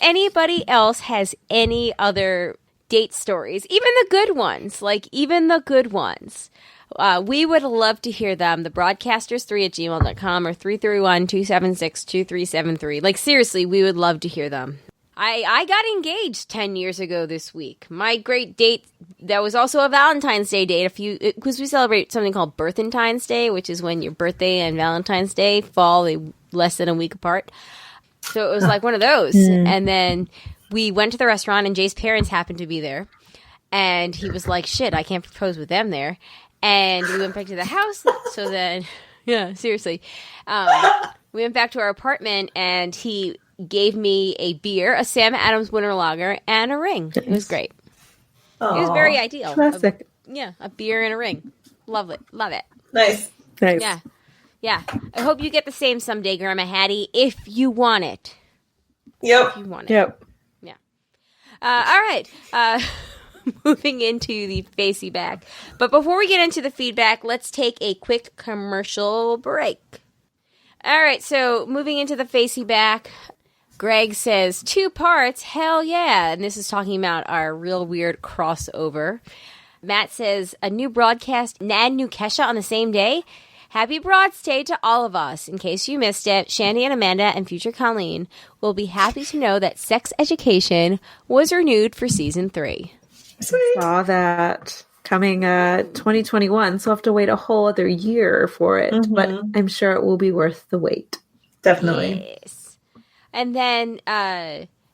anybody else has any other date stories, even the good ones, we would love to hear them. The broadcasters3@gmail.com or 331-276-2373. Like, seriously, we would love to hear them. I got engaged 10 years ago this week. My great date, that was also a Valentine's Day date, because we celebrate something called Birthentine's Day, which is when your birthday and Valentine's Day fall less than a week apart. So it was like one of those. And then we went to the restaurant, and Jay's parents happened to be there. And he was like, shit, I can't propose with them there. And we went back to the house. So then, yeah, seriously. We went back to our apartment, and he gave me a beer, a Sam Adams Winter Lager, and a ring. It was great. Aww, it was very ideal. Classic. A beer and a ring. Love it. Love it. Nice. Yeah. I hope you get the same someday, Grandma Hattie, if you want it. Yep. If you want it. Yep. Yeah. All right. Moving into the facey back. But before we get into the feedback, let's take a quick commercial break. All right, so moving into the facey back, Greg says 2 parts, hell yeah. And this is talking about our real weird crossover. Matt says a new broadcast, Nad New Kesha on the same day. Happy Broad's Day to all of us. In case you missed it, Shandy and Amanda and future Colleen will be happy to know that Sex Education was renewed for season 3. Sweet. Saw that. coming 2021, so I'll have to wait a whole other year for it. Mm-hmm. But I'm sure it will be worth the wait. Definitely. Yes. And then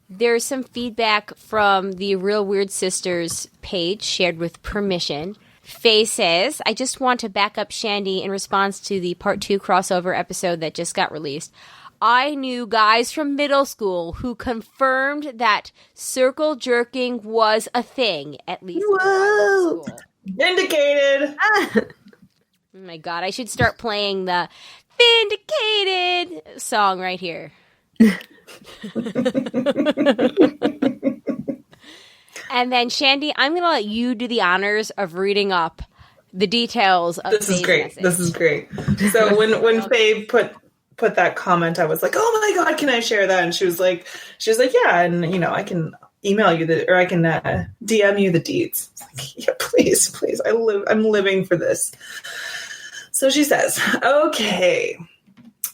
there's some feedback from the Real Weird Sisters page shared with permission. Faye says, I just want to back up Shandy in response to the part 2 crossover episode that just got released. I knew guys from middle school who confirmed that circle jerking was a thing, at least in middle school. Vindicated! Oh my God, I should start playing the Vindicated song right here. And then, Shandy, I'm going to let you do the honors of reading up the details of This is great. Message. This is great. So when Faye put that comment, I was like, oh my God, can I share that? And she was like, yeah. And I can email you or I can DM you the deeds. I was like, yeah, please. I'm living for this. So she says, okay.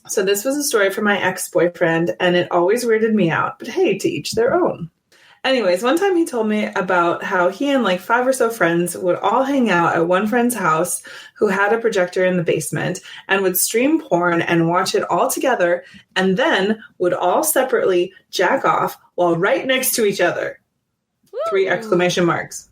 So this was a story from my ex-boyfriend and it always weirded me out, but hey, to each their own. Anyways, one time he told me about how he and like 5 or so friends would all hang out at one friend's house who had a projector in the basement and would stream porn and watch it all together and then would all separately jack off while right next to each other. Woo. 3 exclamation marks.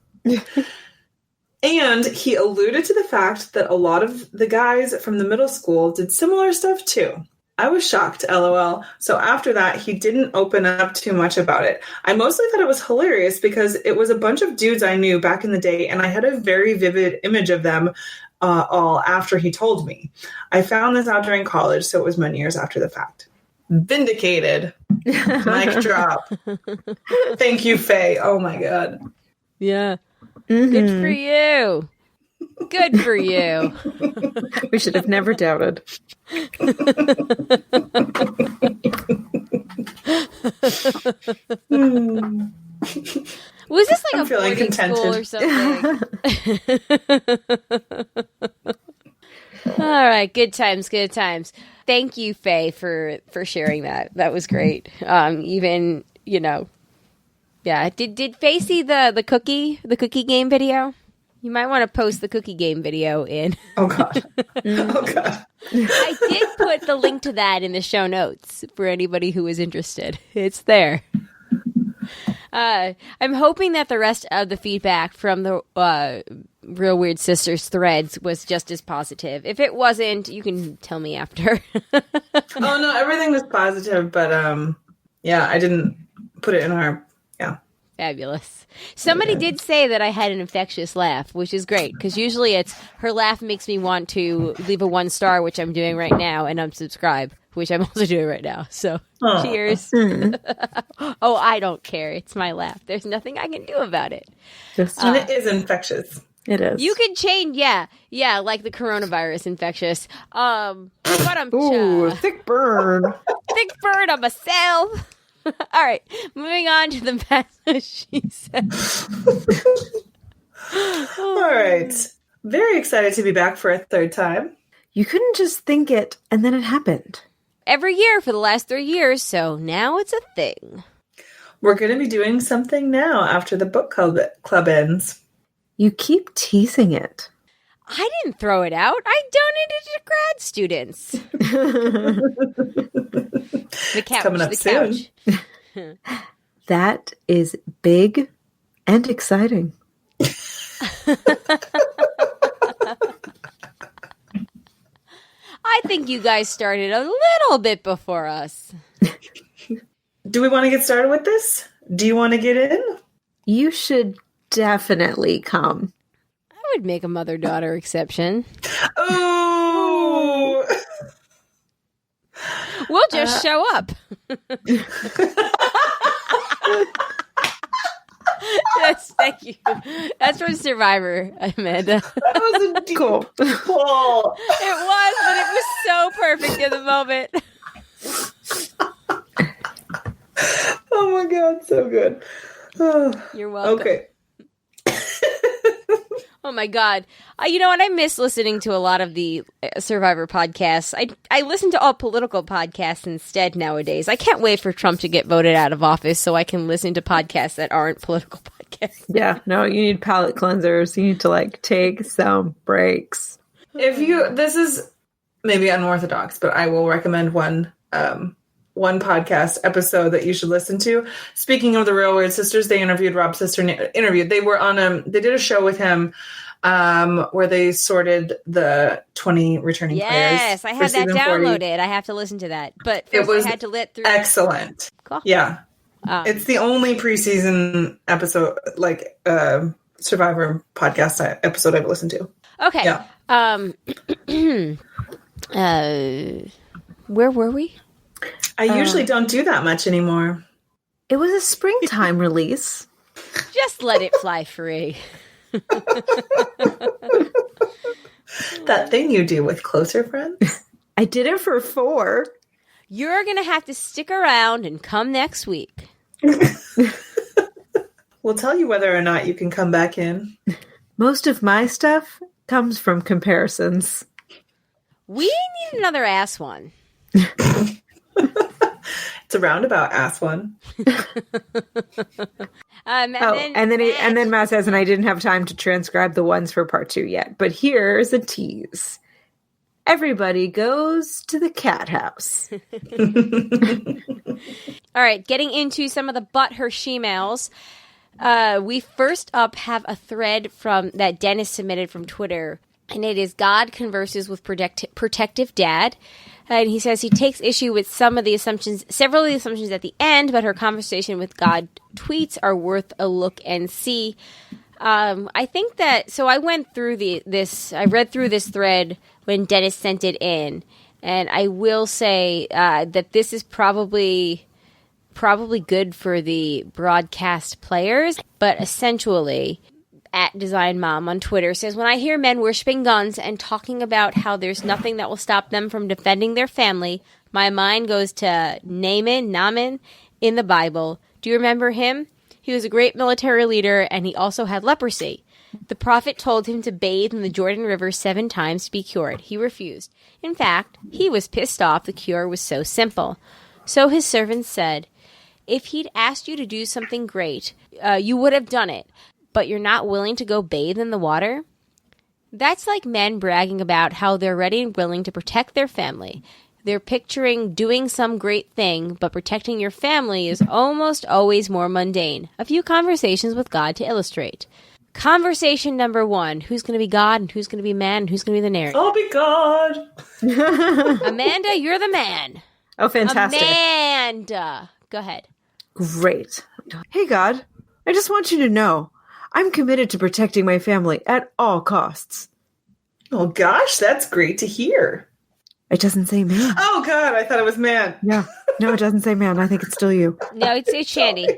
And he alluded to the fact that a lot of the guys from the middle school did similar stuff too. I was shocked, LOL. So after that, he didn't open up too much about it. I mostly thought it was hilarious because it was a bunch of dudes I knew back in the day, and I had a very vivid image of them all after he told me. I found this out during college, so it was many years after the fact. Vindicated. Mic drop. Thank you, Faye. Oh, my God. Yeah. Mm-hmm. Good for you. Good for you. We should have never doubted. Was this like a boarding school or something? All right, good times. Thank you, Faye, for sharing that. That was great. Even yeah. Did Faye see the cookie game video? You might want to post the cookie game video in. Oh, God. Oh, God. I did put the link to that in the show notes for anybody who is interested. It's there. I'm hoping that the rest of the feedback from the Real Weird Sisters threads was just as positive. If it wasn't, you can tell me after. Oh, no, everything was positive, but yeah, I didn't put it in our, yeah. Fabulous. Somebody did say that I had an infectious laugh, which is great, because usually it's her laugh makes me want to leave a 1-star, which I'm doing right now, and unsubscribe, which I'm also doing right now. So, cheers. Oh, I don't care. It's my laugh. There's nothing I can do about it. And it is infectious. It is. You can change, yeah, like the coronavirus infectious. Ooh, thick burn. Thick burn on myself. All right, moving on to the message she said. All right. Very excited to be back for a 3rd time. You couldn't just think it, and then it happened. Every year for the last 3 years, so now it's a thing. We're going to be doing something now after the book club ends. You keep teasing it. I didn't throw it out. I donated to grad students. The couch. Coming up soon. That is big and exciting. I think you guys started a little bit before us. Do we want to get started with this? Do you want to get in? You should definitely come. I would make a mother-daughter exception. Oh! We'll just show up. Yes, thank you. That's from Survivor, Amanda. That was a deep pull. It was, but it was so perfect in the moment. Oh my God, so good. You're welcome. Okay. Oh my God. You know what? I miss listening to a lot of the Survivor podcasts. I listen to all political podcasts instead nowadays. I can't wait for Trump to get voted out of office so I can listen to podcasts that aren't political podcasts. guess. Yeah, no, you need palate cleansers. You need to like take some breaks. This is maybe unorthodox, but I will recommend one podcast episode that you should listen to. Speaking of the Real Weird Sisters, they interviewed Rob's sister. They were on they did a show with him where they sorted the 20 returning players. Yes, I had that downloaded. 40. I have to listen to that. But first I had to let through. Excellent. Cool. Yeah. It's the only preseason episode, like Survivor podcast episode I've listened to. Okay. Yeah. Where were we? I usually don't do that much anymore. It was a springtime release. Just let it fly free. That thing you do with closer friends? I did it for 4. You're going to have to stick around and come next week. We'll tell you whether or not you can come back in. Most of my stuff comes from comparisons. We need another ass one. It's a roundabout ass one. And then Matt says, and I didn't have time to transcribe the ones for part 2 yet, but here's a tease. Everybody goes to the cat house. All right, getting into some of the butthurt she-mails. We first up have a thread that Dennis submitted from Twitter, and it is God converses with protective dad. And he says he takes issue with several of the assumptions at the end, but her conversation with God tweets are worth a look and see. I think that, so I went through I read through this thread when Dennis sent it in, and I will say that this is probably good for the broadcast players, but essentially, at Design Mom on Twitter says, when I hear men worshiping guns and talking about how there's nothing that will stop them from defending their family, my mind goes to Naaman in the Bible. Do you remember him? He was a great military leader, and he also had leprosy. The prophet told him to bathe in the Jordan River 7 times to be cured. He refused. In fact, he was pissed off the cure was so simple. So his servants said, if he'd asked you to do something great, you would have done it, but you're not willing to go bathe in the water? That's like men bragging about how they're ready and willing to protect their family. They're picturing doing some great thing, but protecting your family is almost always more mundane. A few conversations with God to illustrate. Conversation number 1. Who's going to be God and who's going to be man and who's going to be the narrator? I'll be God. Amanda, you're the man. Oh, fantastic. Amanda. Go ahead. Great. Hey, God. I just want you to know I'm committed to protecting my family at all costs. Oh, gosh, that's great to hear. It doesn't say man. Oh, God, I thought it was man. Yeah. No, it doesn't say man. I think it's still you. No, it's Shandy.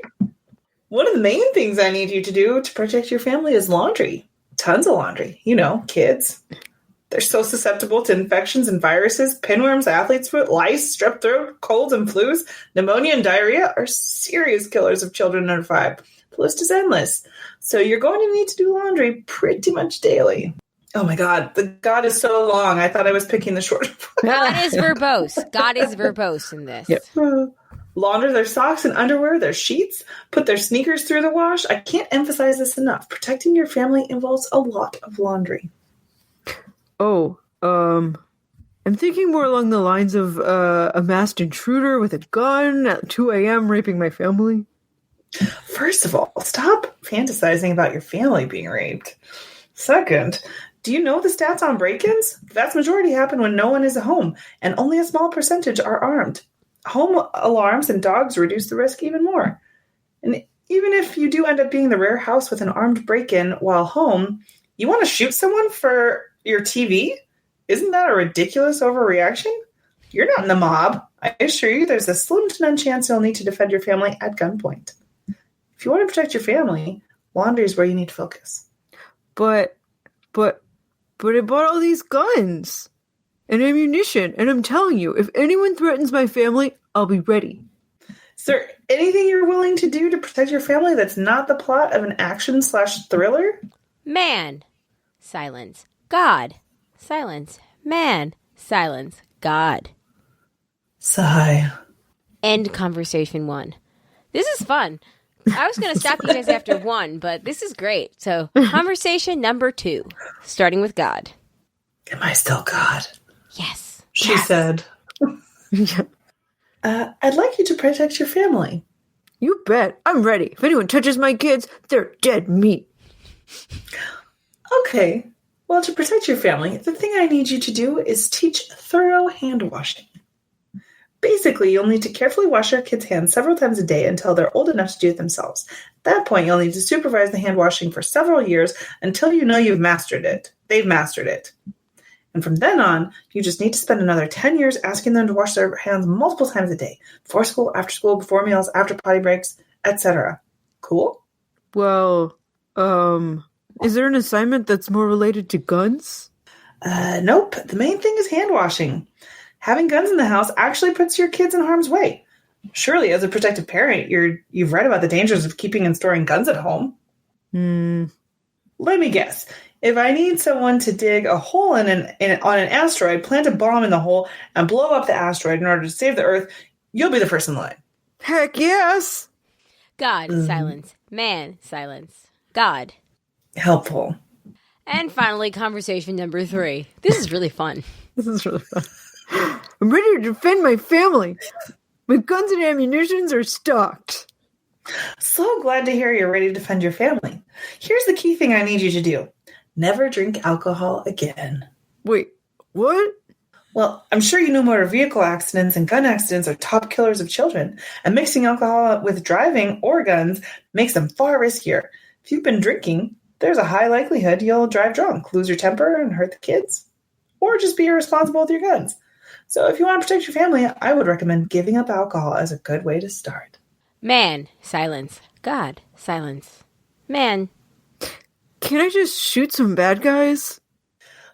One of the main things I need you to do to protect your family is laundry. Tons of laundry. You know, kids. They're so susceptible to infections and viruses. Pinworms, athlete's foot, lice, strep throat, colds and flus, pneumonia and diarrhea are serious killers of children under 5. The list is endless. So you're going to need to do laundry pretty much daily. Oh my God, the God is so long. I thought I was picking the short. God is verbose. God is verbose in this. Yep. Launder their socks and underwear, their sheets, put their sneakers through the wash. I can't emphasize this enough. Protecting your family involves a lot of laundry. Oh, I'm thinking more along the lines of a masked intruder with a gun at 2 a.m. raping my family. First of all, stop fantasizing about your family being raped. Second, do you know the stats on break-ins? The vast majority happen when no one is at home, and only a small percentage are armed. Home alarms and dogs reduce the risk even more. And even if you do end up being the rare house with an armed break-in while home, you want to shoot someone for your TV? Isn't that a ridiculous overreaction? You're not in the mob. I assure you there's a slim to none chance you'll need to defend your family at gunpoint. If you want to protect your family, laundry is where you need to focus. But I bought all these guns and ammunition, and I'm telling you, if anyone threatens my family, I'll be ready. Is there anything you're willing to do to protect your family that's not the plot of an action/thriller? Man. Silence. God. Silence. Man. Silence. God. Sigh. End conversation 1. This is fun. I was going to stop you guys after 1, but this is great. So, conversation number 2, starting with God. Am I still God? Yes. She said. I'd like you to protect your family. You bet. I'm ready. If anyone touches my kids, they're dead meat. Okay. Well, to protect your family, the thing I need you to do is teach thorough hand washing. Basically, you'll need to carefully wash your kids' hands several times a day until they're old enough to do it themselves. At that point, you'll need to supervise the hand washing for several years until you know you've mastered it. They've mastered it. And from then on, you just need to spend another 10 years asking them to wash their hands multiple times a day. Before school, after school, before meals, after potty breaks, etc. Cool? Well, is there an assignment that's more related to guns? Nope. The main thing is hand washing. Having guns in the house actually puts your kids in harm's way. Surely, as a protective parent, you've read about the dangers of keeping and storing guns at home. Let me guess. If I need someone to dig a hole on an asteroid, plant a bomb in the hole, and blow up the asteroid in order to save the Earth, you'll be the first in line. Heck yes! God, silence. Man, silence. God. Helpful. And finally, conversation number 3. This is really fun. I'm ready to defend my family. My guns and ammunitions are stocked. So glad to hear you're ready to defend your family. Here's the key thing I need you to do. Never drink alcohol again. Wait, what? Well, I'm sure you know motor vehicle accidents and gun accidents are top killers of children, and mixing alcohol with driving or guns makes them far riskier. If you've been drinking, there's a high likelihood you'll drive drunk, lose your temper, and hurt the kids. Or just be irresponsible with your guns. So if you want to protect your family, I would recommend giving up alcohol as a good way to start. Man, silence. God, silence. Man. Can I just shoot some bad guys?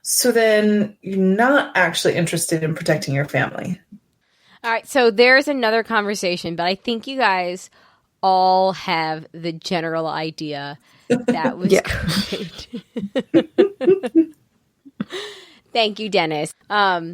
So then you're not actually interested in protecting your family. All right, so there's another conversation, but I think you guys all have the general idea. That was great. Thank you, Dennis. All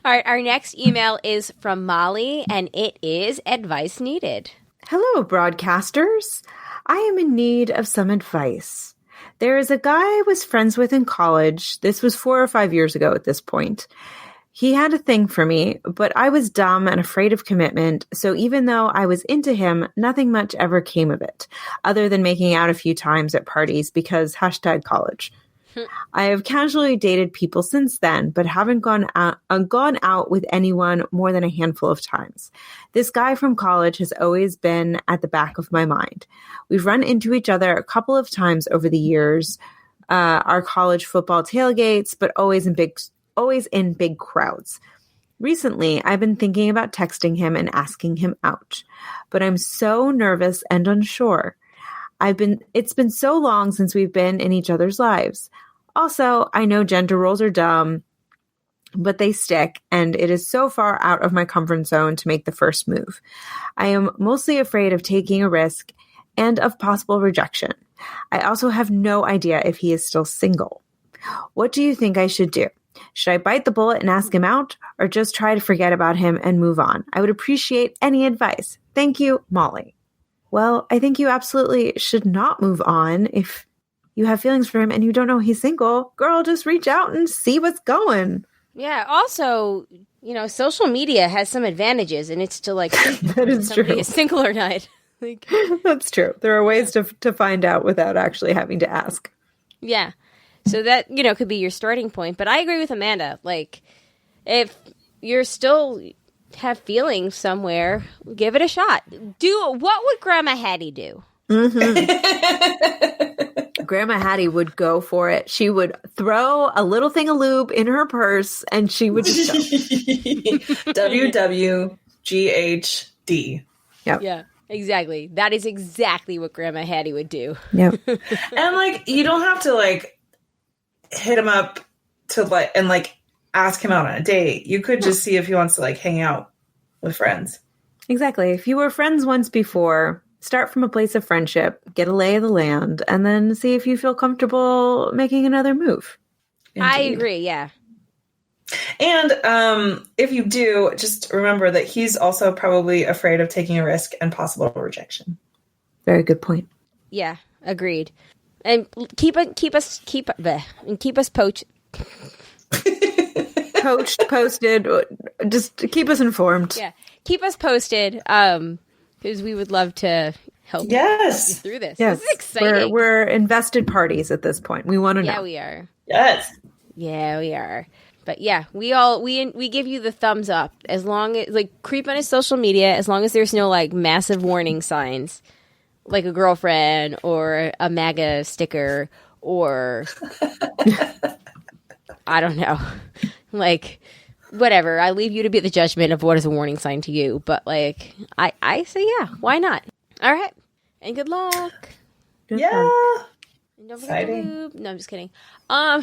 right, our next email is from Molly, and it is advice needed. Hello, broadcasters. I am in need of some advice. There is a guy I was friends with in college. This was 4 or 5 years ago at this point. He had a thing for me, but I was dumb and afraid of commitment, so even though I was into him, nothing much ever came of it, other than making out a few times at parties because #college. I have casually dated people since then, but haven't gone out with anyone more than a handful of times. This guy from college has always been at the back of my mind. We've run into each other a couple of times over the years, our college football tailgates, but always in big crowds. Recently, I've been thinking about texting him and asking him out, but I'm so nervous and unsure. It's been so long since we've been in each other's lives. Also, I know gender roles are dumb, but they stick, and it is so far out of my comfort zone to make the first move. I am mostly afraid of taking a risk and of possible rejection. I also have no idea if he is still single. What do you think I should do? Should I bite the bullet and ask him out, or just try to forget about him and move on? I would appreciate any advice. Thank you, Molly. Well, I think you absolutely should not move on if you have feelings for him and you don't know he's single. Girl, just reach out and see what's going. Yeah, also, social media has some advantages, and it's to that is true. Is single or not. That's true. There are ways to find out without actually having to ask. Yeah. So that, could be your starting point. But I agree with Amanda. If you're still have feelings somewhere, give it a shot. What would Grandma Hattie do? Mm-hmm. Grandma Hattie would go for it. She would throw a little thing of lube in her purse, and she would just WWGHD. Yep. Yeah, exactly. That is exactly what Grandma Hattie would do. Yep. And you don't have to hit him up to ask him out on a date. You could just see if he wants to hang out with friends. Exactly. If you were friends once before, start from a place of friendship, get a lay of the land, and then see if you feel comfortable making another move. Indeed. I agree, yeah. And if you do, just remember that he's also probably afraid of taking a risk and possible rejection. Very good point. Yeah, agreed. And keep us posted. Posted. Just keep us informed. Yeah, keep us posted. Because we would love to help you through this. Yes, this is exciting. We're invested parties at this point. We want to know. Yeah, we are. Yes. Yeah, we are. But yeah, we give you the thumbs up as long as creep on his social media as long as there's no massive warning signs, like a girlfriend or a MAGA sticker or I don't know, whatever. I leave you to be the judgment of what is a warning sign to you. But I say why not? All right, and good luck. Good yeah. luck. And don't forget to lube. No, I'm just kidding. All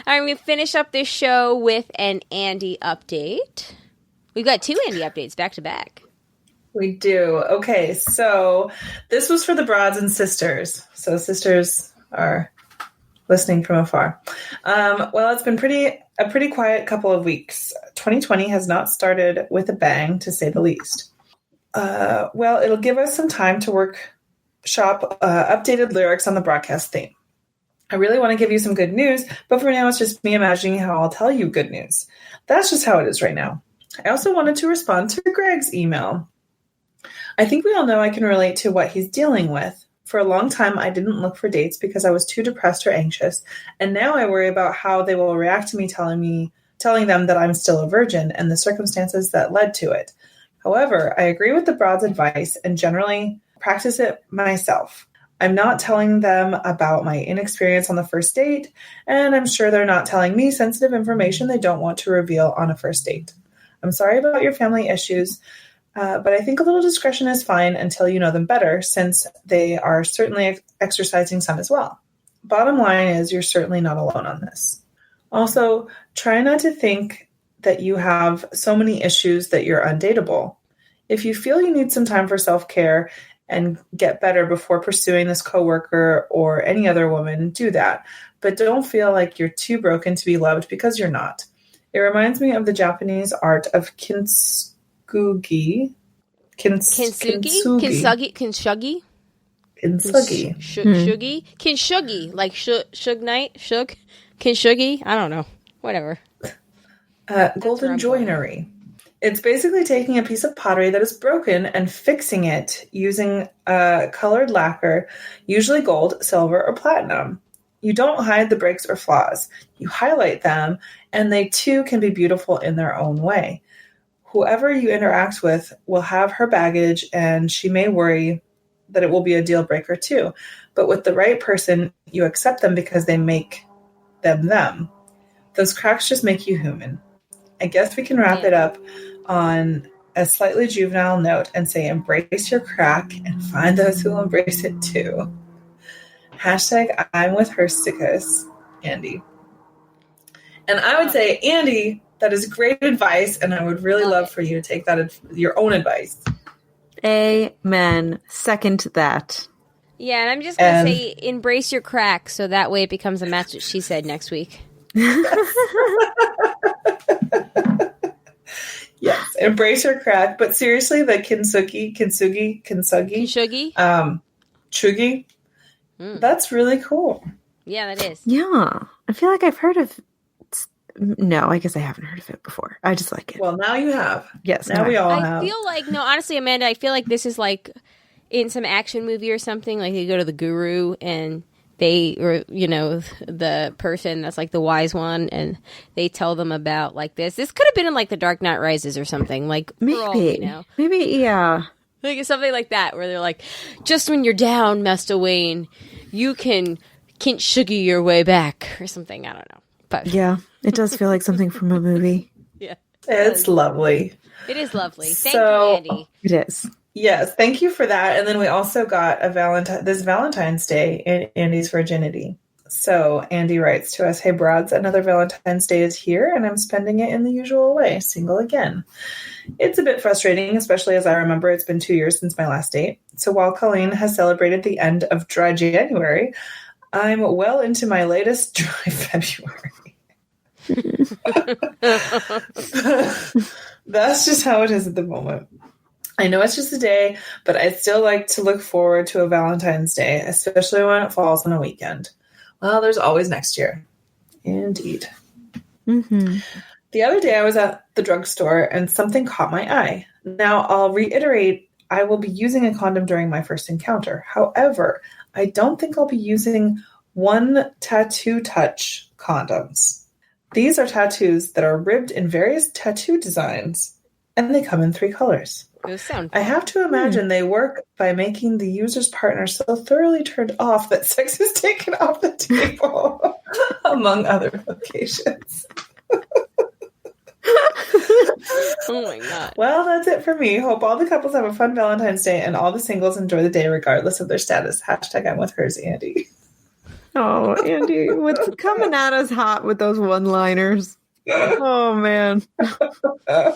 right, we finish up this show with an Andy update. We've got 2 Andy updates back to back. We do. Okay, so this was for the broads and sisters. So sisters are listening from afar. Well, it's been a pretty quiet couple of weeks. 2020 has not started with a bang, to say the least. Well, it'll give us some time to workshop updated lyrics on the broadcast theme. I really want to give you some good news, but for now it's just me imagining how I'll tell you good news. That's just how it is right now. I also wanted to respond to Greg's email. I think we all know I can relate to what he's dealing with. For a long time, I didn't look for dates because I was too depressed or anxious, and now I worry about how they will react to me telling them that I'm still a virgin and the circumstances that led to it. However, I agree with the broad's advice and generally practice it myself. I'm not telling them about my inexperience on the first date, and I'm sure they're not telling me sensitive information they don't want to reveal on a first date. I'm sorry about your family issues, but I think a little discretion is fine until you know them better, since they are certainly exercising some as well. Bottom line is you're certainly not alone on this. Also, try not to think that you have so many issues that you're undateable. If you feel you need some time for self-care and get better before pursuing this coworker or any other woman, do that. But don't feel like you're too broken to be loved, because you're not. It reminds me of the Japanese art of kintsugi. Kintsugi? Kintsugi, like Suge Knight, Kintsugi, I don't know, whatever. Golden joinery. It's basically taking a piece of pottery that is broken and fixing it using a colored lacquer, usually gold, silver, or platinum. You don't hide the breaks or flaws. You highlight them, and they too can be beautiful in their own way. Whoever you interact with will have her baggage, and she may worry that it will be a deal breaker too. But with the right person, you accept them because they make them. Those cracks just make you human. I guess we can wrap it up on a slightly juvenile note and say embrace your crack and find those who will embrace it too. Hashtag I'm with Hersticus, Andy. And I would say, Andy, that is great advice, and I would really love for you to take that your own advice. Amen. Second that. Yeah, and I'm just going to say embrace your crack, so that way it becomes a match that she said next week. Yes, embrace your crack. But seriously, the kintsugi, chugi, that's really cool. Yeah, that is. Yeah, I feel like I've heard of. No, I guess I haven't heard of it before. I just like it. Well, now you have. Yes, now we all have. I feel like honestly, Amanda, I feel like this is like in some action movie or something. Like they go to the guru and they, or the person that's like the wise one, and they tell them about like this. This could have been in like The Dark Knight Rises or something. Like maybe, yeah, like something like that, where they're like, just when you're down, Master Wayne, you can kintsugi your way back or something. I don't know, but yeah, it does feel like something from a movie. Yeah, it's lovely. It is lovely. Thank you, Andy. It is. Yes, thank you for that. And then we also got this Valentine's Day in Andy's virginity. So Andy writes to us, "Hey broads, another Valentine's Day is here, and I'm spending it in the usual way, single again. It's a bit frustrating, especially as I remember it's been 2 years since my last date. So while Colleen has celebrated the end of dry January, I'm well into my latest dry February. That's just how it is at the moment. I know it's just a day, but I still like to look forward to a Valentine's Day, especially when it falls on a weekend. Well, there's always next year. Indeed. Mm-hmm. The other day I was at the drugstore and something caught my eye. Now, I'll reiterate, I will be using a condom during my first encounter. However, I don't think I'll be using one tattoo touch condoms. These are tattoos that are ribbed in various tattoo designs, and they come in 3 colors. I have to imagine they work by making the user's partner so thoroughly turned off that sex is taken off the table, among other locations. Oh my God. Well, that's it for me. Hope all the couples have a fun Valentine's Day and all the singles enjoy the day regardless of their status. Hashtag I'm with hers, Andy. Oh, Andy, what's coming at us hot with those one-liners? Oh, man. I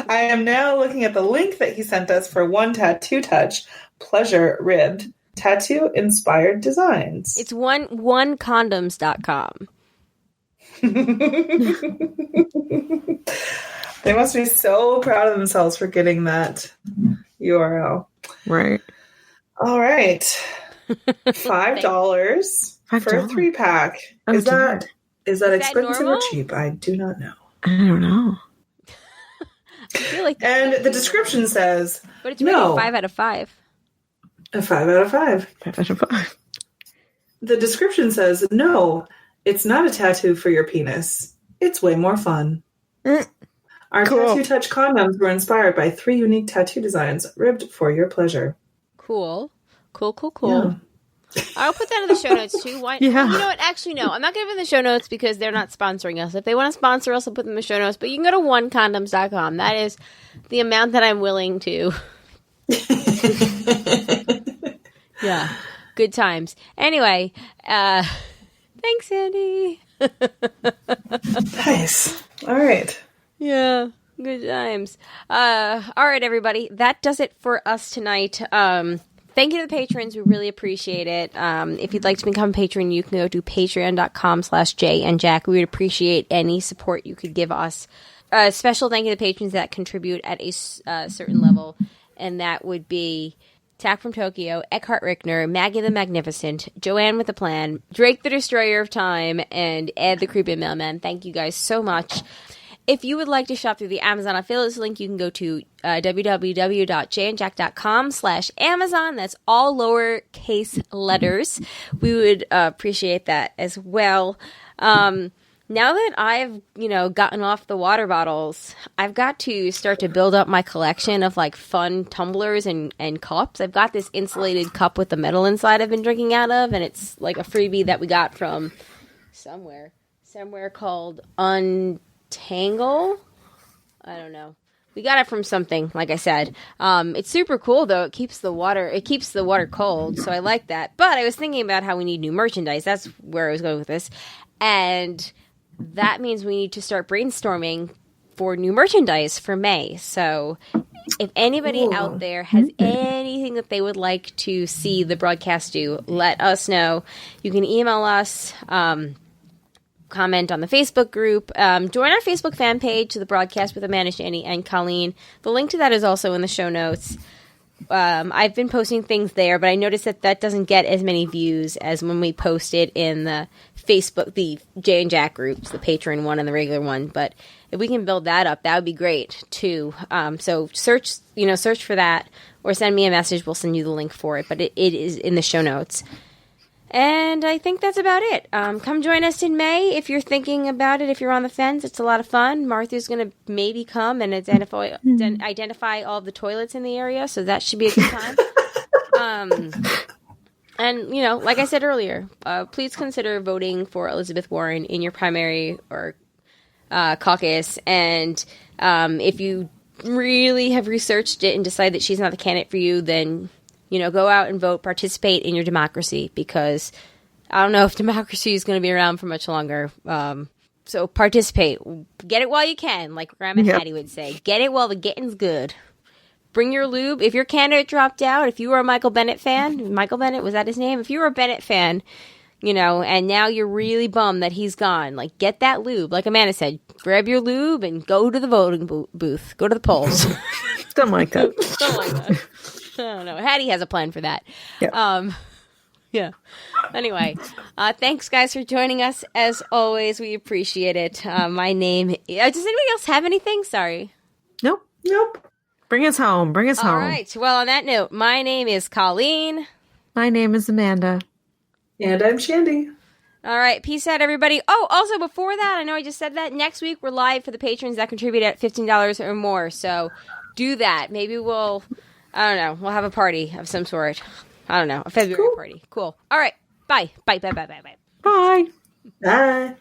am now looking at the link that he sent us for one tattoo touch, pleasure ribbed, tattoo inspired designs. It's onecondoms.com. They must be so proud of themselves for getting that URL. Right. All right. $5 for a 3-pack. Oh, Is that expensive normal? or cheap? I do not know. I don't know. I feel like And the description says, but it's rated 5 out of 5. A 5 out of 5. 5 out of 5. The description says, no, it's not a tattoo for your penis. It's way more fun. Our tattoo touch condoms were inspired by 3 unique tattoo designs ribbed for your pleasure. Cool. Yeah. I'll put that in the show notes too. Why? Yeah. You know what? Actually, no. I'm not going to put in the show notes because they're not sponsoring us. If they want to sponsor us, I'll put them in the show notes. But you can go to onecondoms.com. That is the amount that I'm willing to. Yeah. Good times. Anyway, thanks, Andy. Nice. All right. Yeah. Good times. All right, everybody. That does it for us tonight. Thank you to the patrons. We really appreciate it. If you'd like to become a patron, you can go to patreon.com/JandJack. We would appreciate any support you could give us. Special thank you to the patrons that contribute at a certain level, and that would be Tack from Tokyo, Eckhart Rickner, Maggie the Magnificent, Joanne with a Plan, Drake the Destroyer of Time, and Ed the Creepy Mailman. Thank you guys so much. If you would like to shop through the Amazon affiliates link, you can go to www.jandjack.com/Amazon. That's all lowercase letters. We would appreciate that as well. Now that I've, gotten off the water bottles, I've got to start to build up my collection of like fun tumblers and cups. I've got this insulated cup with the metal inside I've been drinking out of, and it's like a freebie that we got from somewhere called Tangle? I don't know. We got it from something, like I said. It's super cool though. It keeps the water cold, so I like that. But I was thinking about how we need new merchandise. That's where I was going with this. And that means we need to start brainstorming for new merchandise for May. So if anybody out there has anything that they would like to see the broadcast do, let us know. You can email us, comment on the Facebook group, join our Facebook fan page, The Broadcast with Amanda, Shandy, and Colleen. The link to that is also in the show notes. I've been posting things there, but I noticed that doesn't get as many views as when we post it in the Facebook, the Jay and Jack groups, the patron one and the regular one. But if we can build that up, that would be great too. So search for that, or send me a message. We'll send you the link for it, but it is in the show notes. And I think that's about it. Come join us in May if you're thinking about it. If you're on the fence, it's a lot of fun. Martha's going to maybe come and identify all of the toilets in the area, so that should be a good time. And, like I said earlier, please consider voting for Elizabeth Warren in your primary or caucus. And if you really have researched it and decide that she's not the candidate for you, then go out and vote, participate in your democracy, because I don't know if democracy is going to be around for much longer. So participate. Get it while you can, like Grandma Hattie would say. Get it while the getting's good. Bring your lube. If your candidate dropped out, if you were a Michael Bennett fan, Michael Bennett, was that his name? If you were a Bennett fan, and now you're really bummed that he's gone. Like, get that lube. Like Amanda said, grab your lube and go to the voting booth. Go to the polls. Something like that. Something like that. I don't know. Hattie has a plan for that. Yeah. Yeah. Anyway, thanks, guys, for joining us. As always, we appreciate it. My name... Does anybody else have anything? Sorry. Nope. Bring us home. All right. Well, on that note, my name is Colleen. My name is Amanda. And I'm Shandy. All right. Peace out, everybody. Oh, also, before that, I know I just said that. Next week, we're live for the patrons that contribute at $15 or more. So do that. Maybe we'll... I don't know. We'll have a party of some sort. I don't know. A February party. Cool. All right. Bye. Bye. Bye. Bye.